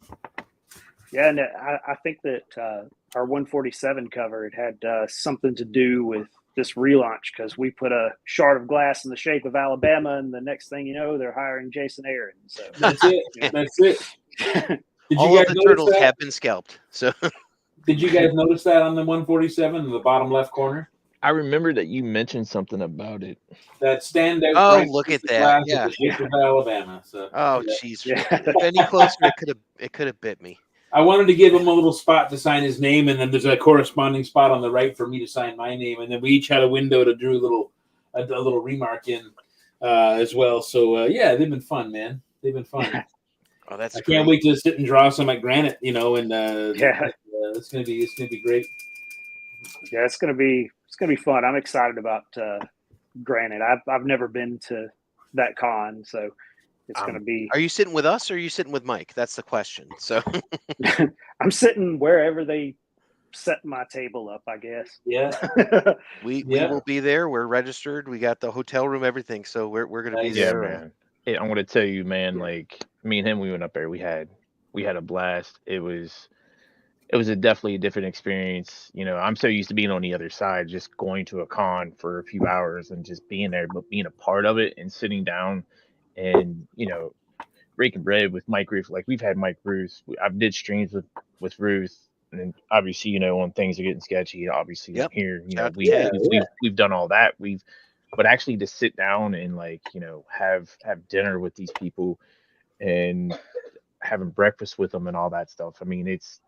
Yeah, and I think that our 147 cover, it had something to do with this relaunch because we put a shard of glass in the shape of Alabama, and the next thing you know, they're hiring Jason Aaron. So
that's it. That's it.
All of the turtles have been scalped. So
did you guys notice that on the 147 in the bottom left corner?
I remember that you mentioned something about it.
That standout.
Oh, look at that! Yeah,
the shape of Alabama. So,
jeez. Any closer, it could have bit me.
I wanted to give him a little spot to sign his name, and then there's a corresponding spot on the right for me to sign my name, and then we each had a window to do a little remark in as well. So they've been fun, man. They've been fun.
Oh, that's.
I can't wait to sit and draw some at Granite, and it's gonna be great.
Yeah, it's gonna be fun. I'm excited about Granite. I've never been to that con, so it's gonna be.
Are you sitting with us or are you sitting with Mike? That's the question. So
I'm sitting wherever they set my table up, I guess.
Yeah.
we will be there. We're registered. We got the hotel room, everything. So we're gonna be there.
Man. Hey, I'm gonna tell you, man, like me and him, we went up there, we had a blast. It was definitely a different experience. I'm so used to being on the other side, just going to a con for a few hours and just being there, but being a part of it and sitting down and breaking bread with Mike Rooth. Like we've had Mike Rooth. I've did streams with Rooth, and then obviously when things are getting sketchy, obviously here we've done all that. But actually to sit down and have dinner with these people and having breakfast with them and all that stuff. I mean, it's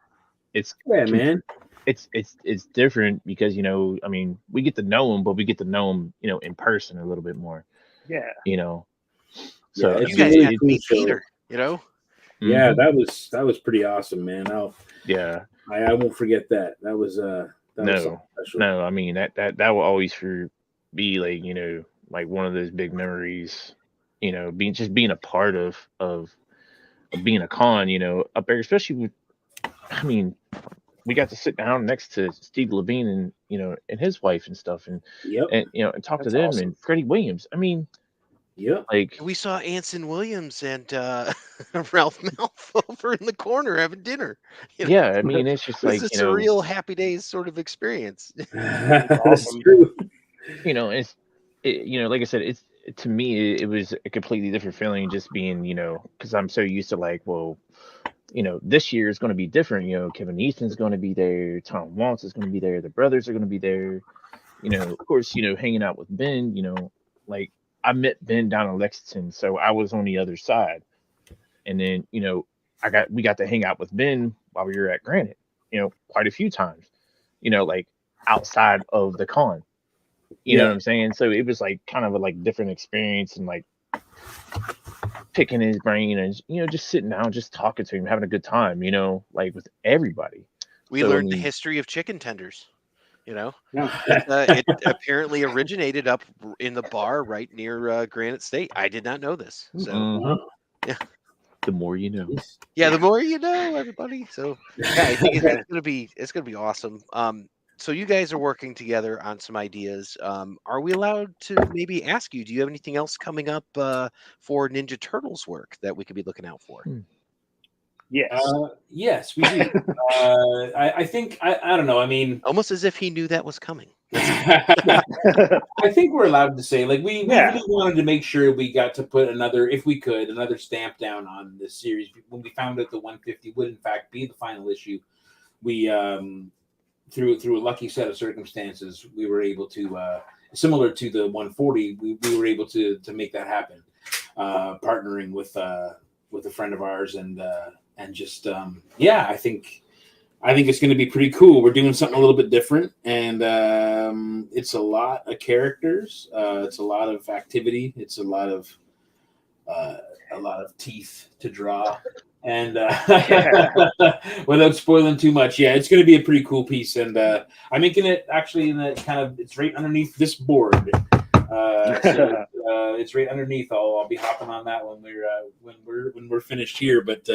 man.
It's different because we get to know them, but we get to know them in person a little bit more.
Yeah.
So
you guys got to meet Peter.
Yeah, that was pretty awesome, man. I won't forget that. That was special.
No. I mean that will always be like one of those big memories. Being a part of being a con. Up there, especially with. I mean, we got to sit down next to Steve Levine and and his wife and stuff, and talk to them and Freddie Williams. I mean,
Yep.
Like
We saw Anson Williams and Ralph Malph over in the corner having dinner.
yeah, I mean, it's just
It was
like,
a surreal Happy Days sort of experience.
That's
awesome.
true.
Like I said, it's to me, it was a completely different feeling just being, because I'm so used to like, well, this year is going to be different. Kevin Easton's going to be there, Tom Waltz is going to be there, the brothers are going to be there. Of course, hanging out with Ben. Like I met Ben down in Lexington, so I was on the other side, and then we got to hang out with Ben while we were at Granite, quite a few times, like outside of the con. You know what I'm saying? So it was like kind of a like different experience and like picking his brain and just sitting down, just talking to him, having a good time, like with everybody.
We learned the history of chicken tenders. It apparently originated up in the bar right near Granite State. I did not know this. So yeah.
The more you know.
Yeah, the more you know, everybody. So yeah, I think it's gonna be awesome. So you guys are working together on some ideas. Are we allowed to maybe ask you? Do you have anything else coming up for Ninja Turtles work that we could be looking out for?
Yes.
Yes, we do. I think I don't know. I mean,
almost as if he knew that was coming.
I think we're allowed to say like we really wanted to make sure we got to put another stamp down on this series. When we found out the 150 would in fact be the final issue, we through a lucky set of circumstances we were able to similar to the 140 we were able to make that happen, partnering with a friend of ours and just I think it's going to be pretty cool. We're doing something a little bit different, and it's a lot of characters. It's a lot of activity. It's a lot of teeth to draw, and without spoiling too much, it's going to be a pretty cool piece. And I'm making it actually in the it's right underneath this board. It's right underneath. I'll be hopping on that when we're finished here. But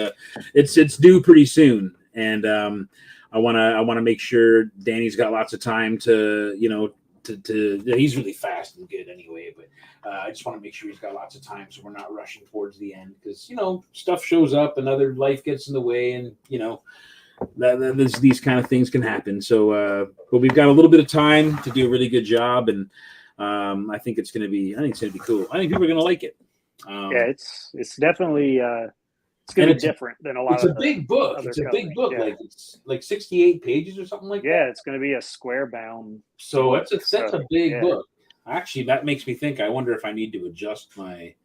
it's due pretty soon, and I want to make sure Danny's got lots of time to he's really fast and good anyway. But I just want to make sure he's got lots of time so we're not rushing towards the end because stuff shows up and other life gets in the way and these kind of things can happen. So but we've got a little bit of time to do a really good job and. I think it's going to be cool. I think people are going to like it.
It's definitely it's going to be different than a lot.
It's a big book. It's a big book. Like it's like 68 pages or something like that.
Yeah, it's going to be a square bound.
So that's a big book. Actually, that makes me think. I wonder if I need to adjust my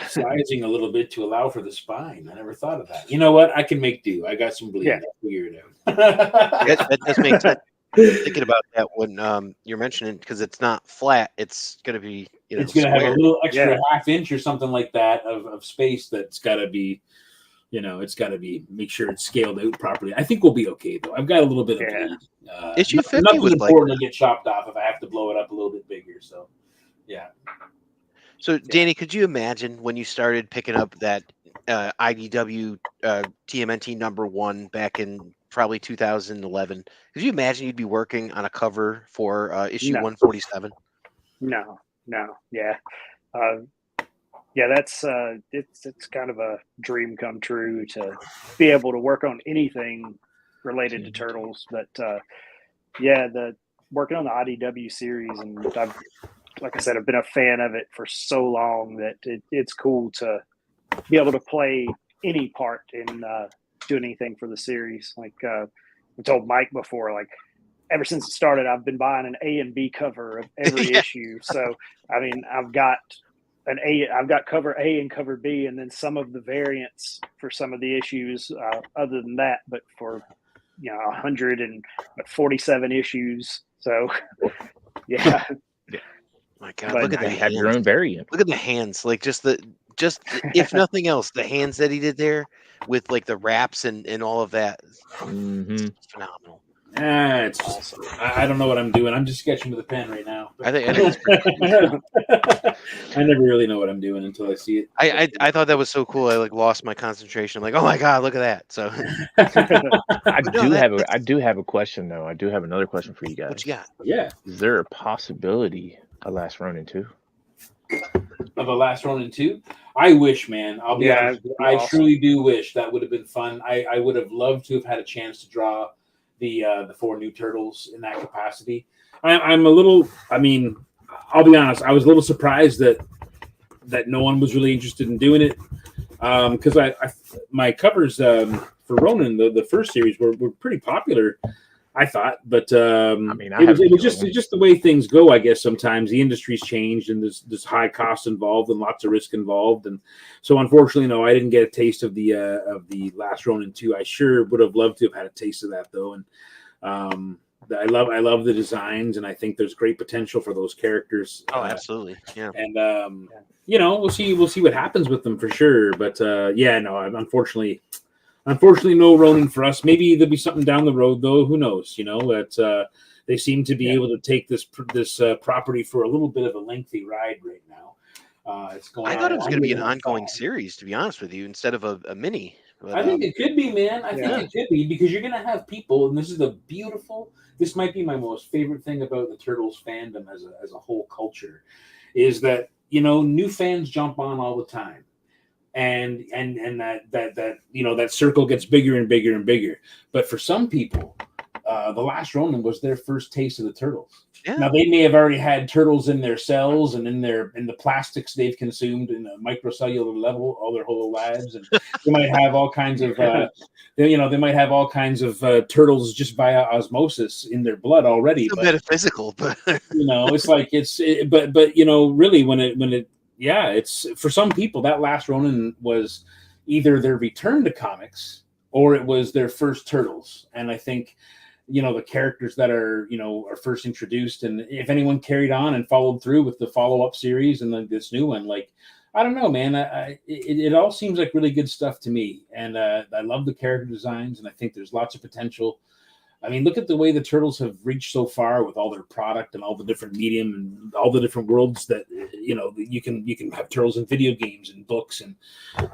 sizing a little bit to allow for the spine. I never thought of that. You know what? I can make do. I got some bleed. I'll figure it out.
That does make sense. Thinking about that when you're mentioning because it's not flat, it's going to be
it's going to have a little extra half inch or something like that of space that's got to be it's got to be make sure it's scaled out properly. I think we'll be okay though. I've got a little bit of bleed.
Issue 50
nothing
was
important to get chopped off if I have to blow it up a little bit bigger. So
So Danny, could you imagine when you started picking up that IDW TMNT #1 back in probably 2011? Could you imagine you'd be working on a cover for issue 147?
No. That's it's kind of a dream come true to be able to work on anything related to Turtles. But the working on the IDW series, and like I said, I've been a fan of it for so long that it's cool to be able to play any part in doing anything for the series. Like I told Mike before, like ever since it started, I've been buying an A and B cover of every issue. So I mean, I've got cover A and cover B, and then some of the variants for some of the issues. Other than that, but for 147 issues. So yeah.
My God, look at that!
You have your own variant.
Look at the hands, like just if nothing else, the hands that he did there with like the wraps and all of that. It's phenomenal.
It's awesome. I don't know what I'm doing. I'm just sketching with a pen right now.
I think it's pretty cool.
I never really know what I'm doing until I see it.
I thought that was so cool. I like lost my concentration. I'm like, oh my God, look at that. So
I do have a question though. I do have another question for you guys.
What you got?
Yeah.
Is there a possibility of Last Ronin 2?
Of of a Last Ronin 2. I wish, man. I'll be honest with you. I
awesome.
truly do wish that would have been fun. I would have loved to have had a chance to draw the 4 new turtles in that capacity. I'm a little. I mean, I'll be honest. I was a little surprised that no one was really interested in doing it, because my covers for Ronin, the first series, were pretty popular, I thought. But it was just the way things go. I guess sometimes the industry's changed and there's high costs involved and lots of risk involved, and so unfortunately, no, I didn't get a taste of the Last Ronin 2. I sure would have loved to have had a taste of that though, and I love the designs, and I think there's great potential for those characters.
Oh, absolutely, yeah.
And we'll see what happens with them for sure. But unfortunately, no Ronin for us. Maybe there'll be something down the road, though. Who knows? That they seem to be able to take this property for a little bit of a lengthy ride right now. It's going.
I thought it was going to be an ongoing series, to be honest with you, instead of a mini. But,
I think it could be, man. I think it could be, because you're going to have people, and this might be my most favorite thing about the Turtles fandom as a whole culture, is that new fans jump on all the time. And that circle gets bigger and bigger and bigger. But for some people, the Last Ronin was their first taste of the Turtles. Yeah. Now they may have already had Turtles in their cells and in the plastics they've consumed in a microcellular level all their whole lives, and they might have all kinds of turtles just via osmosis in their blood already.
It's metaphysical, but
really when it's for some people that Last Ronin was either their return to comics or it was their first Turtles. And I think the characters that are first introduced, and if anyone carried on and followed through with the follow-up series and then this new one, I don't know, man. It all seems like really good stuff to me, and I love the character designs, and I think there's lots of potential. I mean, look at the way the Turtles have reached so far with all their product and all the different medium and all the different worlds that you can have Turtles in video games and books and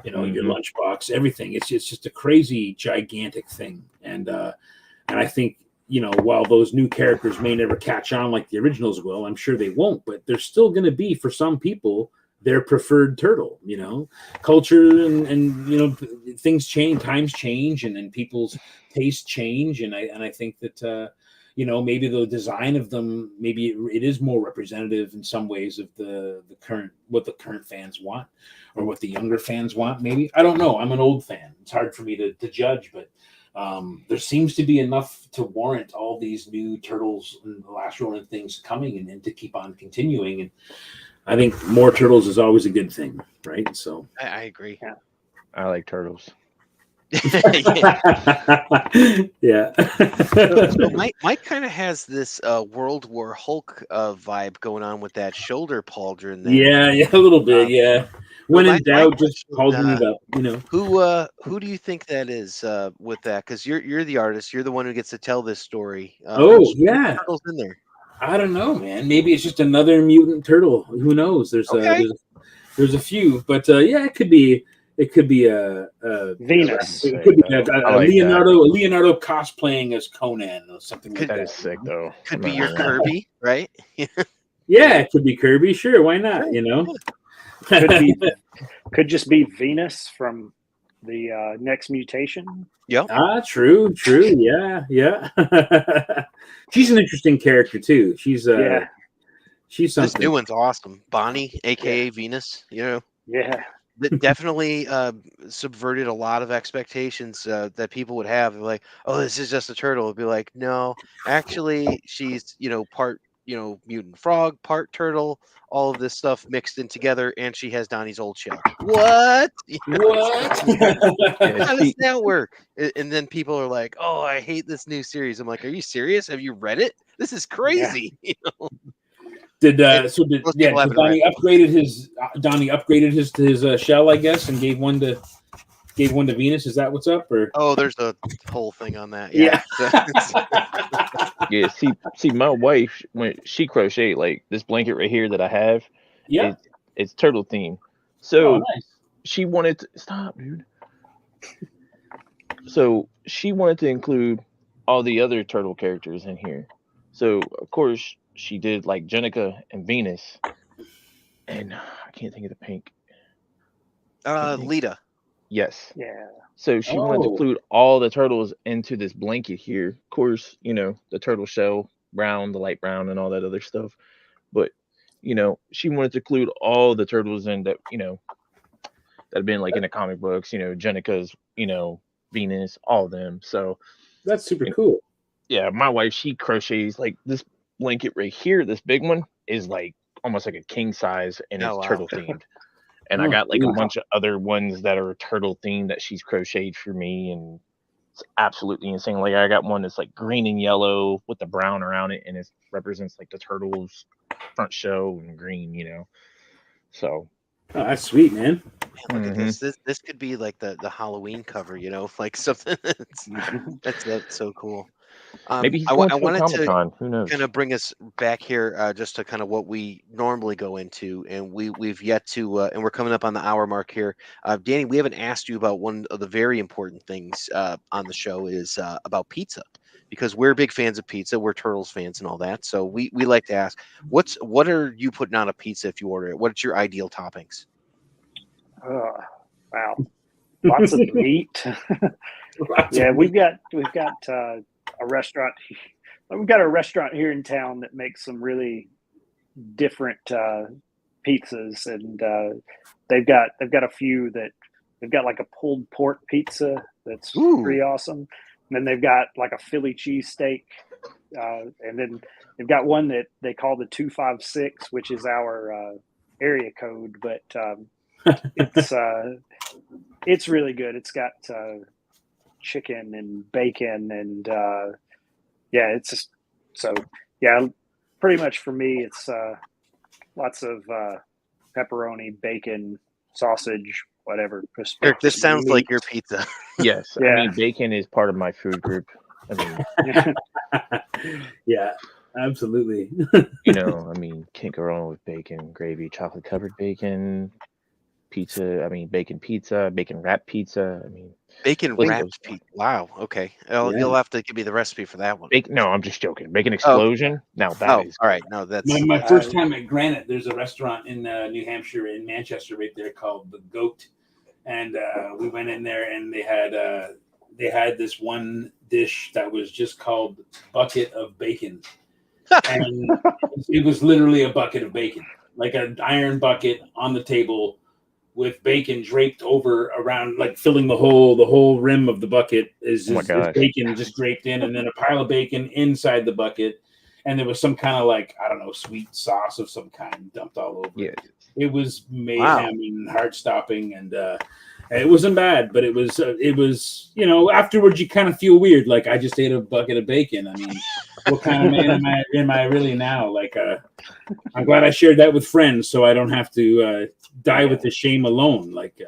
your lunchbox, everything. It's just a crazy, gigantic thing, and I think while those new characters may never catch on like the originals will, I'm sure they won't, but they're still going to be, for some people, their preferred turtle. Culture and things change, times change, and people's tastes change, and I think that maybe the design of them, maybe it is more representative in some ways of what the current fans want, or what the younger fans want. Maybe, I don't know. I'm an old fan. It's hard for me to judge, but there seems to be enough to warrant all these new Turtles and the Last Ronin things coming, and to keep on continuing. And I think more Turtles is always a good thing, right? So
I agree.
Yeah.
I like Turtles.
Yeah.
So Mike kind of has this World War Hulk vibe going on with that shoulder pauldron there.
Yeah, a little bit. Yeah. When in doubt, just pauldron it up.
Who do you think that is with that? Because you're the artist. You're the one who gets to tell this story.
Yeah.
Turtles in there.
I don't know, man. Maybe it's just another mutant turtle. Who knows? There's a few, but it could be. It could be a
Venus.
It could be a Leonardo cosplaying as Conan or something like that.
That is sick, though.
Could be your Kirby, right?
Yeah, it could be Kirby. Sure, why not?
Could just be Venus from the Next Mutation.
Yep.
True. Yeah. She's an interesting character too. She's something.
This new one's awesome. Bonnie, aka Venus.
Yeah.
That definitely subverted a lot of expectations that people would have. Like, oh, this is just a turtle. It'd be like, no, actually, she's part mutant frog, part turtle, all of this stuff mixed in together, and she has Donnie's old shell. What?
What?
How does that work? And then people are like, oh, I hate this new series. I'm like, are you serious? Have you read it? This is crazy.
Yeah. Did Donnie upgraded his shell, I guess, and gave one to Venus? Is that what's up? Or
there's a whole thing on that. Yeah.
Yeah. See, my wife, when she crocheted, like this blanket right here that I have, it's turtle themed. So
nice.
She wanted to stop, dude. So she wanted to include all the other turtle characters in here. So of course she did like Jenica and Venus. and I can't think of the pink.
Lita.
Yes.
Yeah.
So she wanted to
Oh.
include all the turtles into this blanket here. Of course, the turtle shell, brown, the light brown, and all that other stuff. But she wanted to include all the turtles in that, that have been like in the comic books. Jenica's, Venus, all of them. So
That's super cool.
yeah, my wife, she crochets like this blanket right here. This big one is like almost like a king size, and
Oh,
it's
wow.
turtle themed. And I
Oh,
got like a
wow.
bunch of other ones that are turtle themed that she's crocheted for me, and it's absolutely insane. Like I got one that's like green and yellow with the brown around it, and it represents like the turtles front shell and green. So
Oh, that's sweet, man.
Man, look at this. This could be like the Halloween cover, like something that's so cool.
maybe he's
I
going to a
wanted to
Comic-Con. Who knows?
kind of bring us back here just to kind of what we normally go into, and we've yet to and we're coming up on the hour mark here. Danny, we haven't asked you about one of the very important things on the show is about pizza, because we're big fans of pizza. We're Turtles fans and all that, so we like to ask, what are you putting on a pizza if you order it? What's your ideal toppings?
Wow, lots of meat. Yeah, we've got a restaurant. We've got a restaurant here in town that makes some really different pizzas, and they've got a few that they've got like a pulled pork pizza that's pretty awesome. And then they've got like a Philly cheesesteak, and then they've got one that they call the 256, which is our area code, but it's really good. It's got chicken and bacon, and yeah, it's just pretty much for me it's lots of pepperoni, bacon, sausage, whatever.
Eric, this sounds
meat.
like your pizza.
Yes,
Yeah.
I mean bacon is part of my food group. I mean,
yeah, absolutely.
I mean, can't go wrong with bacon, gravy, chocolate covered bacon, pizza. I mean, bacon pizza, bacon wrapped pizza. I mean,
Bacon
list
wrapped
goes on.
pizza. Wow. Okay.
Yeah.
You'll have to give me the recipe for that one.
No, I'm just joking. Bacon explosion. Now that is
all right. No, that's
my first time at Granite. There's a restaurant in New Hampshire, in Manchester, right there, called the Goat, and we went in there, and they had this one dish that was just called bucket of bacon, and it was literally a bucket of bacon, like an iron bucket on the table with bacon draped over around, like filling the whole rim of the bucket is bacon just draped in, and then a pile of bacon inside the bucket, and there was some kind of like, I don't know, sweet sauce of some kind dumped all over.
Yeah.
It was mayhem and heart stopping, and it wasn't bad, but it was afterwards you kind of feel weird, like I just ate a bucket of bacon. I mean, what kind of man am I really now? Like I'm glad I shared that with friends, so I don't have to die with the shame alone. Like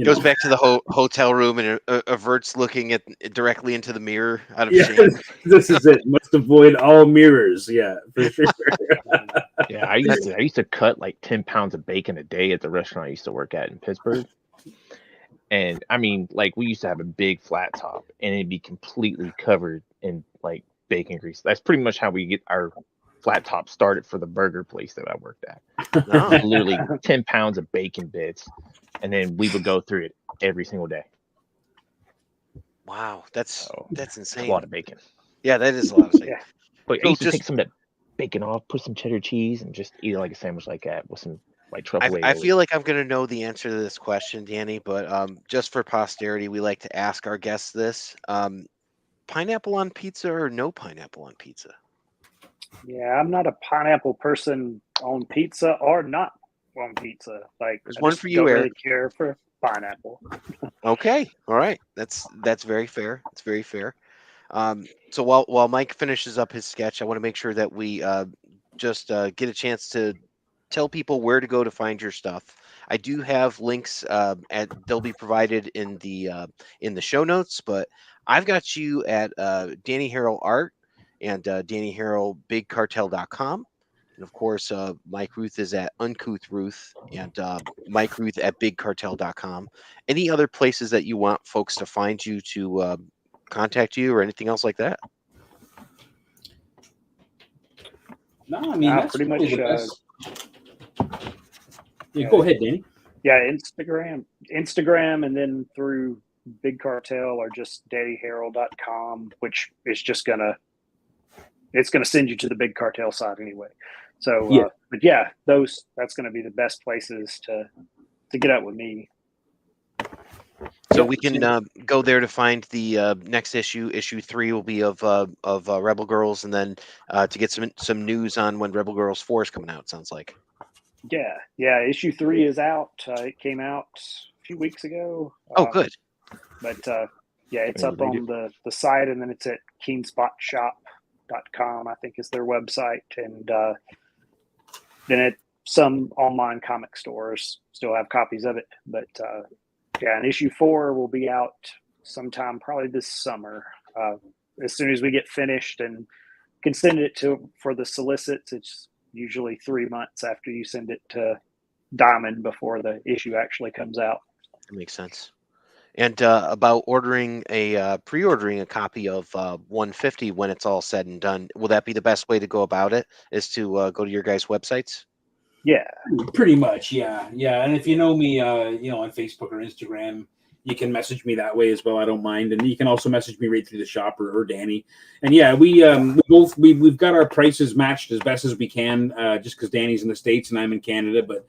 goes back to the hotel room and averts looking directly into the mirror out of shame.
This is it. Must avoid all mirrors. Yeah, for sure.
Yeah, I used to cut like 10 pounds of bacon a day at the restaurant I used to work at in Pittsburgh. And I mean, like, we used to have a big flat top, and it'd be completely covered in like bacon grease. That's pretty much how we get our flat top started for the burger place that I worked at. Literally 10 pounds of bacon bits, and then we would go through it every single day.
Wow, that's insane.
A lot of bacon.
Yeah, that is a lot of bacon.
Yeah. But I used to take some of that bacon off, put some cheddar cheese, and just eat it like a sandwich like that with some like truffle.
I feel like I'm going to know the answer to this question, Danny, but just for posterity, we like to ask our guests this. Pineapple on pizza or no pineapple on pizza?
Yeah, I'm not a pineapple person on pizza or not on pizza. Like,
there's
I
one
just
for you,
don't
Eric.
really care for pineapple.
Okay, all right, that's very fair. It's very fair. So while Mike finishes up his sketch, I want to make sure that we just get a chance to tell people where to go to find your stuff. I do have links they'll be provided in the show notes, but I've got you at Danny Harrell Art and Danny Harrell BigCartel.com. And of course, Mike Rooth is at Uncouth Rooth and Mike Rooth at BigCartel.com. Any other places that you want folks to find you to contact you or anything else like that?
No, I mean, that's
pretty much.
Yeah, go ahead, Danny.
Yeah, Instagram, and then through Big Cartel or just DannyHarrell.com, which is just gonna send you to the Big Cartel site anyway. So, but yeah, that's gonna be the best places to get out with me.
So we can go there to find the next issue. Issue 3 will be of Rebel Girls, and then to get some news on when Rebel Girls 4 is coming out. Sounds like.
Yeah. Issue 3 is out. It came out a few weeks ago.
Oh, good.
But yeah, it's up on the site, and then it's at keenspotshop.com, I think is their website, and then at some online comic stores still have copies of it. But yeah, and issue 4 will be out sometime probably this summer. As soon as we get finished and can send it for the solicits, it's usually 3 months after you send it to Diamond before the issue actually comes out.
That makes sense. And about pre-ordering a copy of 150 when it's all said and done, will that be the best way to go about it? Is to go to your guys' websites?
Yeah, pretty much. Yeah. And if you know me, on Facebook or Instagram, you can message me that way as well. I don't mind, and you can also message me right through the shop or Danny. And yeah, we've got our prices matched as best as we can, just because Danny's in the States and I'm in Canada. But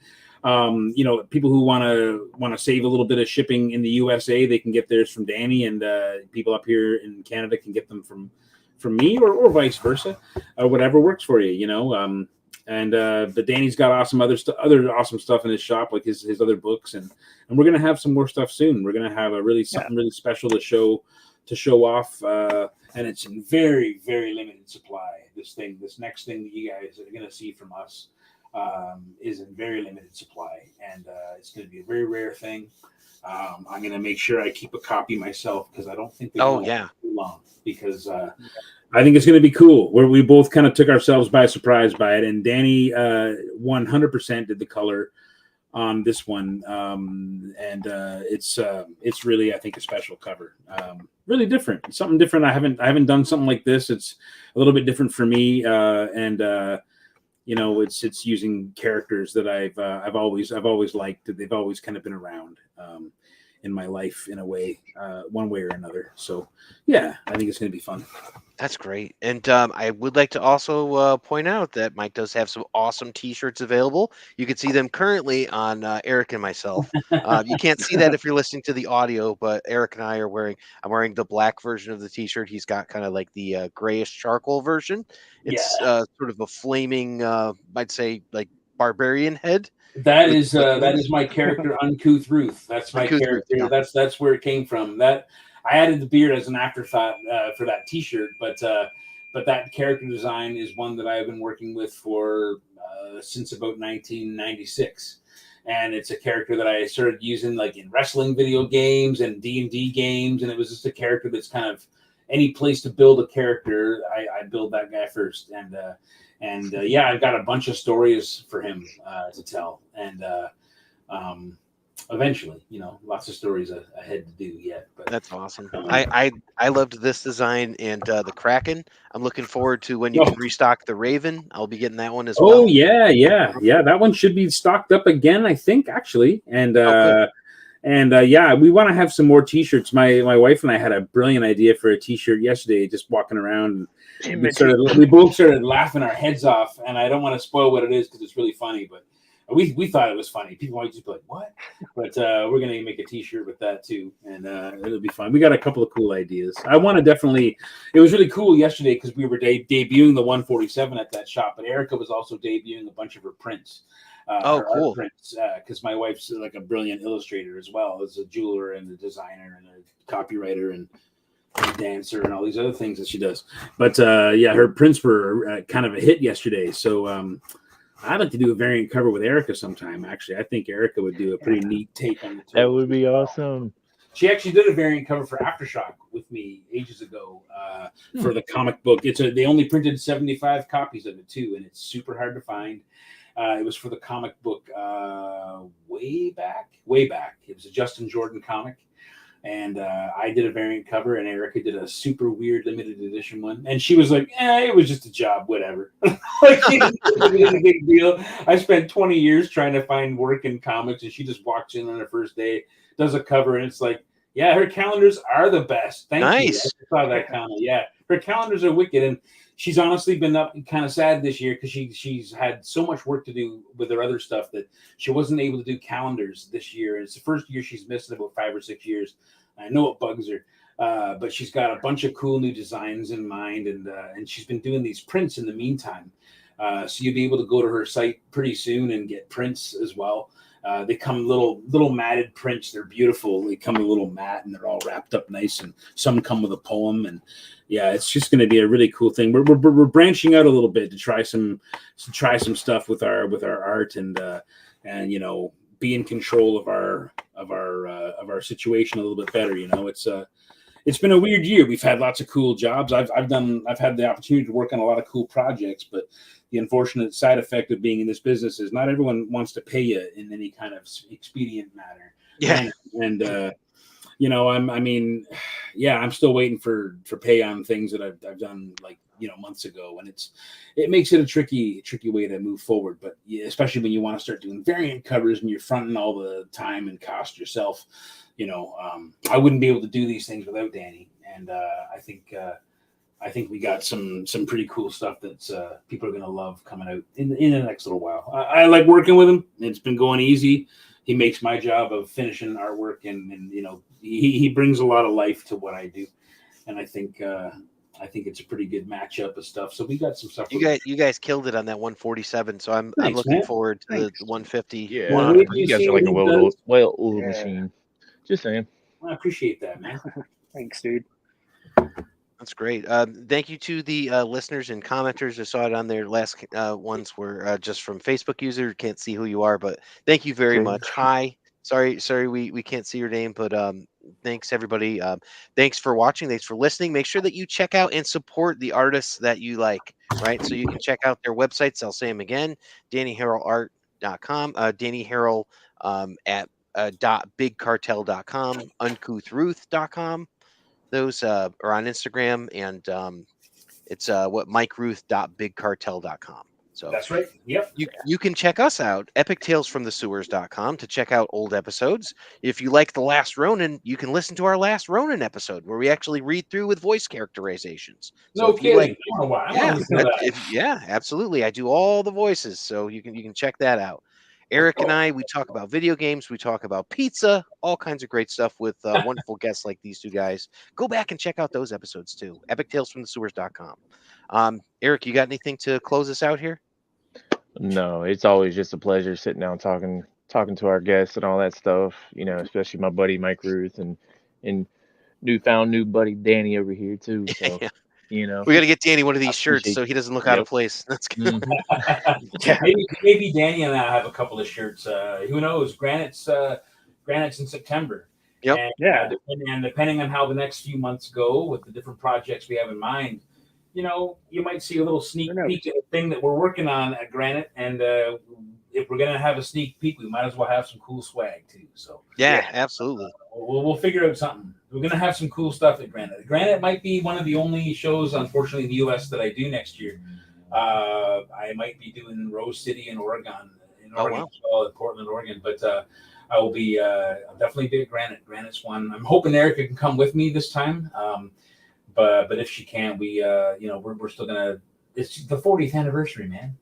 people who want to save a little bit of shipping in the USA, they can get theirs from Danny, and people up here in Canada can get them from me, or vice versa, or whatever works for you. But Danny's got other awesome stuff in his shop, like his other books, and we're gonna have some more stuff soon. We're gonna have something really special to show off, and it's in very, very limited supply. This next thing that you guys are gonna see from us is in very limited supply, and it's gonna be a very rare thing. I'm gonna make sure I keep a copy myself because I don't think they're too long, because I think it's going to be cool. Where we both kind of took ourselves by surprise by it, and Danny 100% did the color on this one, and it's really, I think, a special cover. Really different, something different. I haven't done something like this. It's a little bit different for me, and it's using characters that I've always liked. That they've always kind of been around in my life in a way, one way or another. So yeah, I think it's going to be fun.
That's great. And I would like to also point out that Mike does have some awesome T-shirts available. You can see them currently on Eric and myself. You can't see that if you're listening to the audio, but Eric and I I'm wearing the black version of the T-shirt. He's got kind of like the grayish charcoal version. It's sort of a flaming, I'd say, like barbarian head.
That is my character, Uncouth Rooth. That's my character.
Ruth,
yeah. That's where it came from. That I added the beard as an afterthought for that T-shirt, but that character design is one that I've been working with for since about 1996, and it's a character that I started using like in wrestling video games and D&D games, and it was just a character that's kind of any place to build a character, I build that guy first, and I've got a bunch of stories for him to tell, and eventually, lots of stories ahead to do yet. But
that's awesome. I loved this design and the Kraken. I'm looking forward to when you can restock the Raven. I'll be getting that one as well.
Oh yeah. That one should be stocked up again, I think, actually, and. We want to have some more T-shirts. My wife and I had a brilliant idea for a T-shirt yesterday, just walking around. And we both started laughing our heads off, and I don't want to spoil what it is because it's really funny, but we thought it was funny. People might just be like, what? But we're going to make a T-shirt with that too, and it'll be fun. We got a couple of cool ideas. I want to definitely – it was really cool yesterday because we were debuting the 147 at that shop, but Erica was also debuting a bunch of her prints.
Cool.
Because my wife's like a brilliant illustrator as well as a jeweler and a designer and a copywriter and a dancer and all these other things that she does. But her prints were kind of a hit yesterday. So I'd like to do a variant cover with Erica sometime. Actually, I think Erica would do a pretty neat take on the two.
That would be awesome.
She actually did a variant cover for Aftershock with me ages ago for the comic book. They only printed 75 copies of it too, and it's super hard to find. It was for the comic book way back. It was a Justin Jordan comic. And I did a variant cover, and Erica did a super weird limited edition one. And she was like, it was just a job, whatever. Like, it was a big deal. I spent 20 years trying to find work in comics, and she just walks in on her first day, does a cover, and it's like, yeah, her calendars are the best. Thank you. I saw that comment. Yeah, her calendars are wicked. And she's honestly been up kind of sad this year because she's had so much work to do with her other stuff that she wasn't able to do calendars this year. It's the first year she's missed in about 5 or 6 years. I know it bugs her, but she's got a bunch of cool new designs in mind, and she's been doing these prints in the meantime. So you'll be able to go to her site pretty soon and get prints as well. They come little matted prints. They're beautiful. They come with a little mat, and they're all wrapped up nice. And some come with a poem. And yeah, it's just going to be a really cool thing. We're branching out a little bit to try some stuff with our art and you know, be in control of our situation a little bit better. You know, it's been a weird year. We've had lots of cool jobs. I've had the opportunity to work on a lot of cool projects, but the unfortunate side effect of being in this business is not everyone wants to pay you in any kind of expedient manner.
Yeah.
And you know, I'm still waiting for pay on things that I've done, like, you know, months ago, and it makes it a tricky way to move forward. But yeah, especially when you want to start doing variant covers and you're fronting all the time and cost yourself, you know, I wouldn't be able to do these things without Danny. And I think we got some pretty cool stuff that people are going to love coming out in the next little while. I like working with him. It's been going easy. He makes my job of finishing artwork, and you know, he brings a lot of life to what I do. And I think it's a pretty good matchup of stuff. So we got some stuff.
You guys killed it on that 147. So I'm looking forward to the 150.
Yeah, you guys are like a well-oiled machine. Just saying.
I appreciate that, man.
Thanks, dude.
That's great. Thank you to the listeners and commenters. I saw it on their last ones were just from Facebook user. Can't see who you are, but thank you very much. Hi. Sorry, we can't see your name, but thanks everybody. Thanks for watching. Thanks for listening. Make sure that you check out and support the artists that you like, right? So you can check out their websites. I'll say them again: DannyHarrellArt.com, Danny Harrell at .bigcartel.com, uncouthruth.com. Those are on Instagram, and it's MikeRooth.bigcartel.com. So
that's right. Yep.
You can check us out, epictalesfromthesewers.com, to check out old episodes. If you like The Last Ronin, you can listen to our Last Ronin episode where we actually read through with voice characterizations. So
no kidding.
Yeah, absolutely. I do all the voices, so you can check that out. Eric and I, we talk about video games, we talk about pizza, all kinds of great stuff with wonderful guests like these two guys. Go back and check out those episodes too. epictalesfromthesewers.com. Eric, you got anything to close us out here?
No, it's always just a pleasure sitting down talking to our guests and all that stuff. You know, especially my buddy Mike Rooth and new buddy Danny over here too. So
Yeah.
You know,
we got to get Danny one of these shirts so he doesn't look out of place. That's good.
Maybe Danny and I have a couple of shirts. Who knows? Granite's in September.
Yep.
And depending on how the next few months go with the different projects we have in mind, you know, you might see a little sneak peek at the thing that we're working on at Granite. And if we're gonna have a sneak peek, we might as well have some cool swag too. So
yeah. Absolutely.
We'll figure out something. We're gonna have some cool stuff at Granite. Granite might be one of the only shows, unfortunately, in the U.S. that I do next year. I might be doing Rose City in Oregon, as well, in Portland, Oregon. But I will be I'll definitely be at Granite. Granite's one. I'm hoping Erica can come with me this time. But if she can't, we're still gonna. It's the 40th anniversary, man.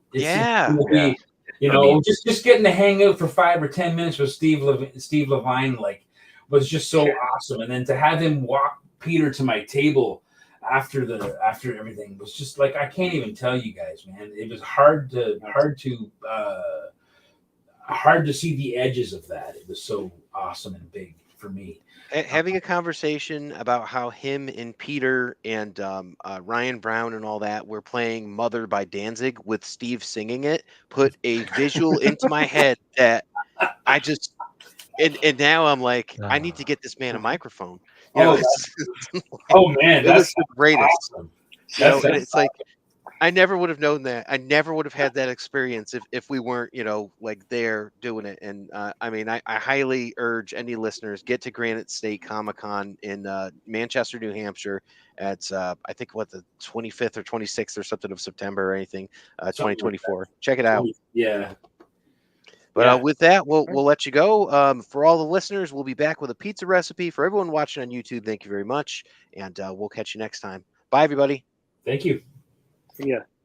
You know, just getting to hang out for 5 or 10 minutes with Steve Levine, like, was just so awesome. And then to have him walk Peter to my table after everything was just like, I can't even tell you guys, man. It was hard to see the edges of that. It was so awesome and big for me.
Having a conversation about how him and Peter and Ryan Brown and all that were playing Mother by Danzig with Steve singing it put a visual into my head that I just and now I'm like, I need to get this man a microphone. You know,
man,
it was the greatest.
Awesome.
You know, and it's like I never would have known that. I never would have had that experience if we weren't, like there doing it. And I mean, I highly urge any listeners get to Granite State Comic-Con in Manchester, New Hampshire. At I think the 25th or 26th or something of September or anything,
Something like
2024. Check it out.
Yeah.
But with that, we'll let you go. For all the listeners, we'll be back with a pizza recipe. For everyone watching on YouTube, thank you very much, and we'll catch you next time. Bye, everybody.
Thank you.
Yeah.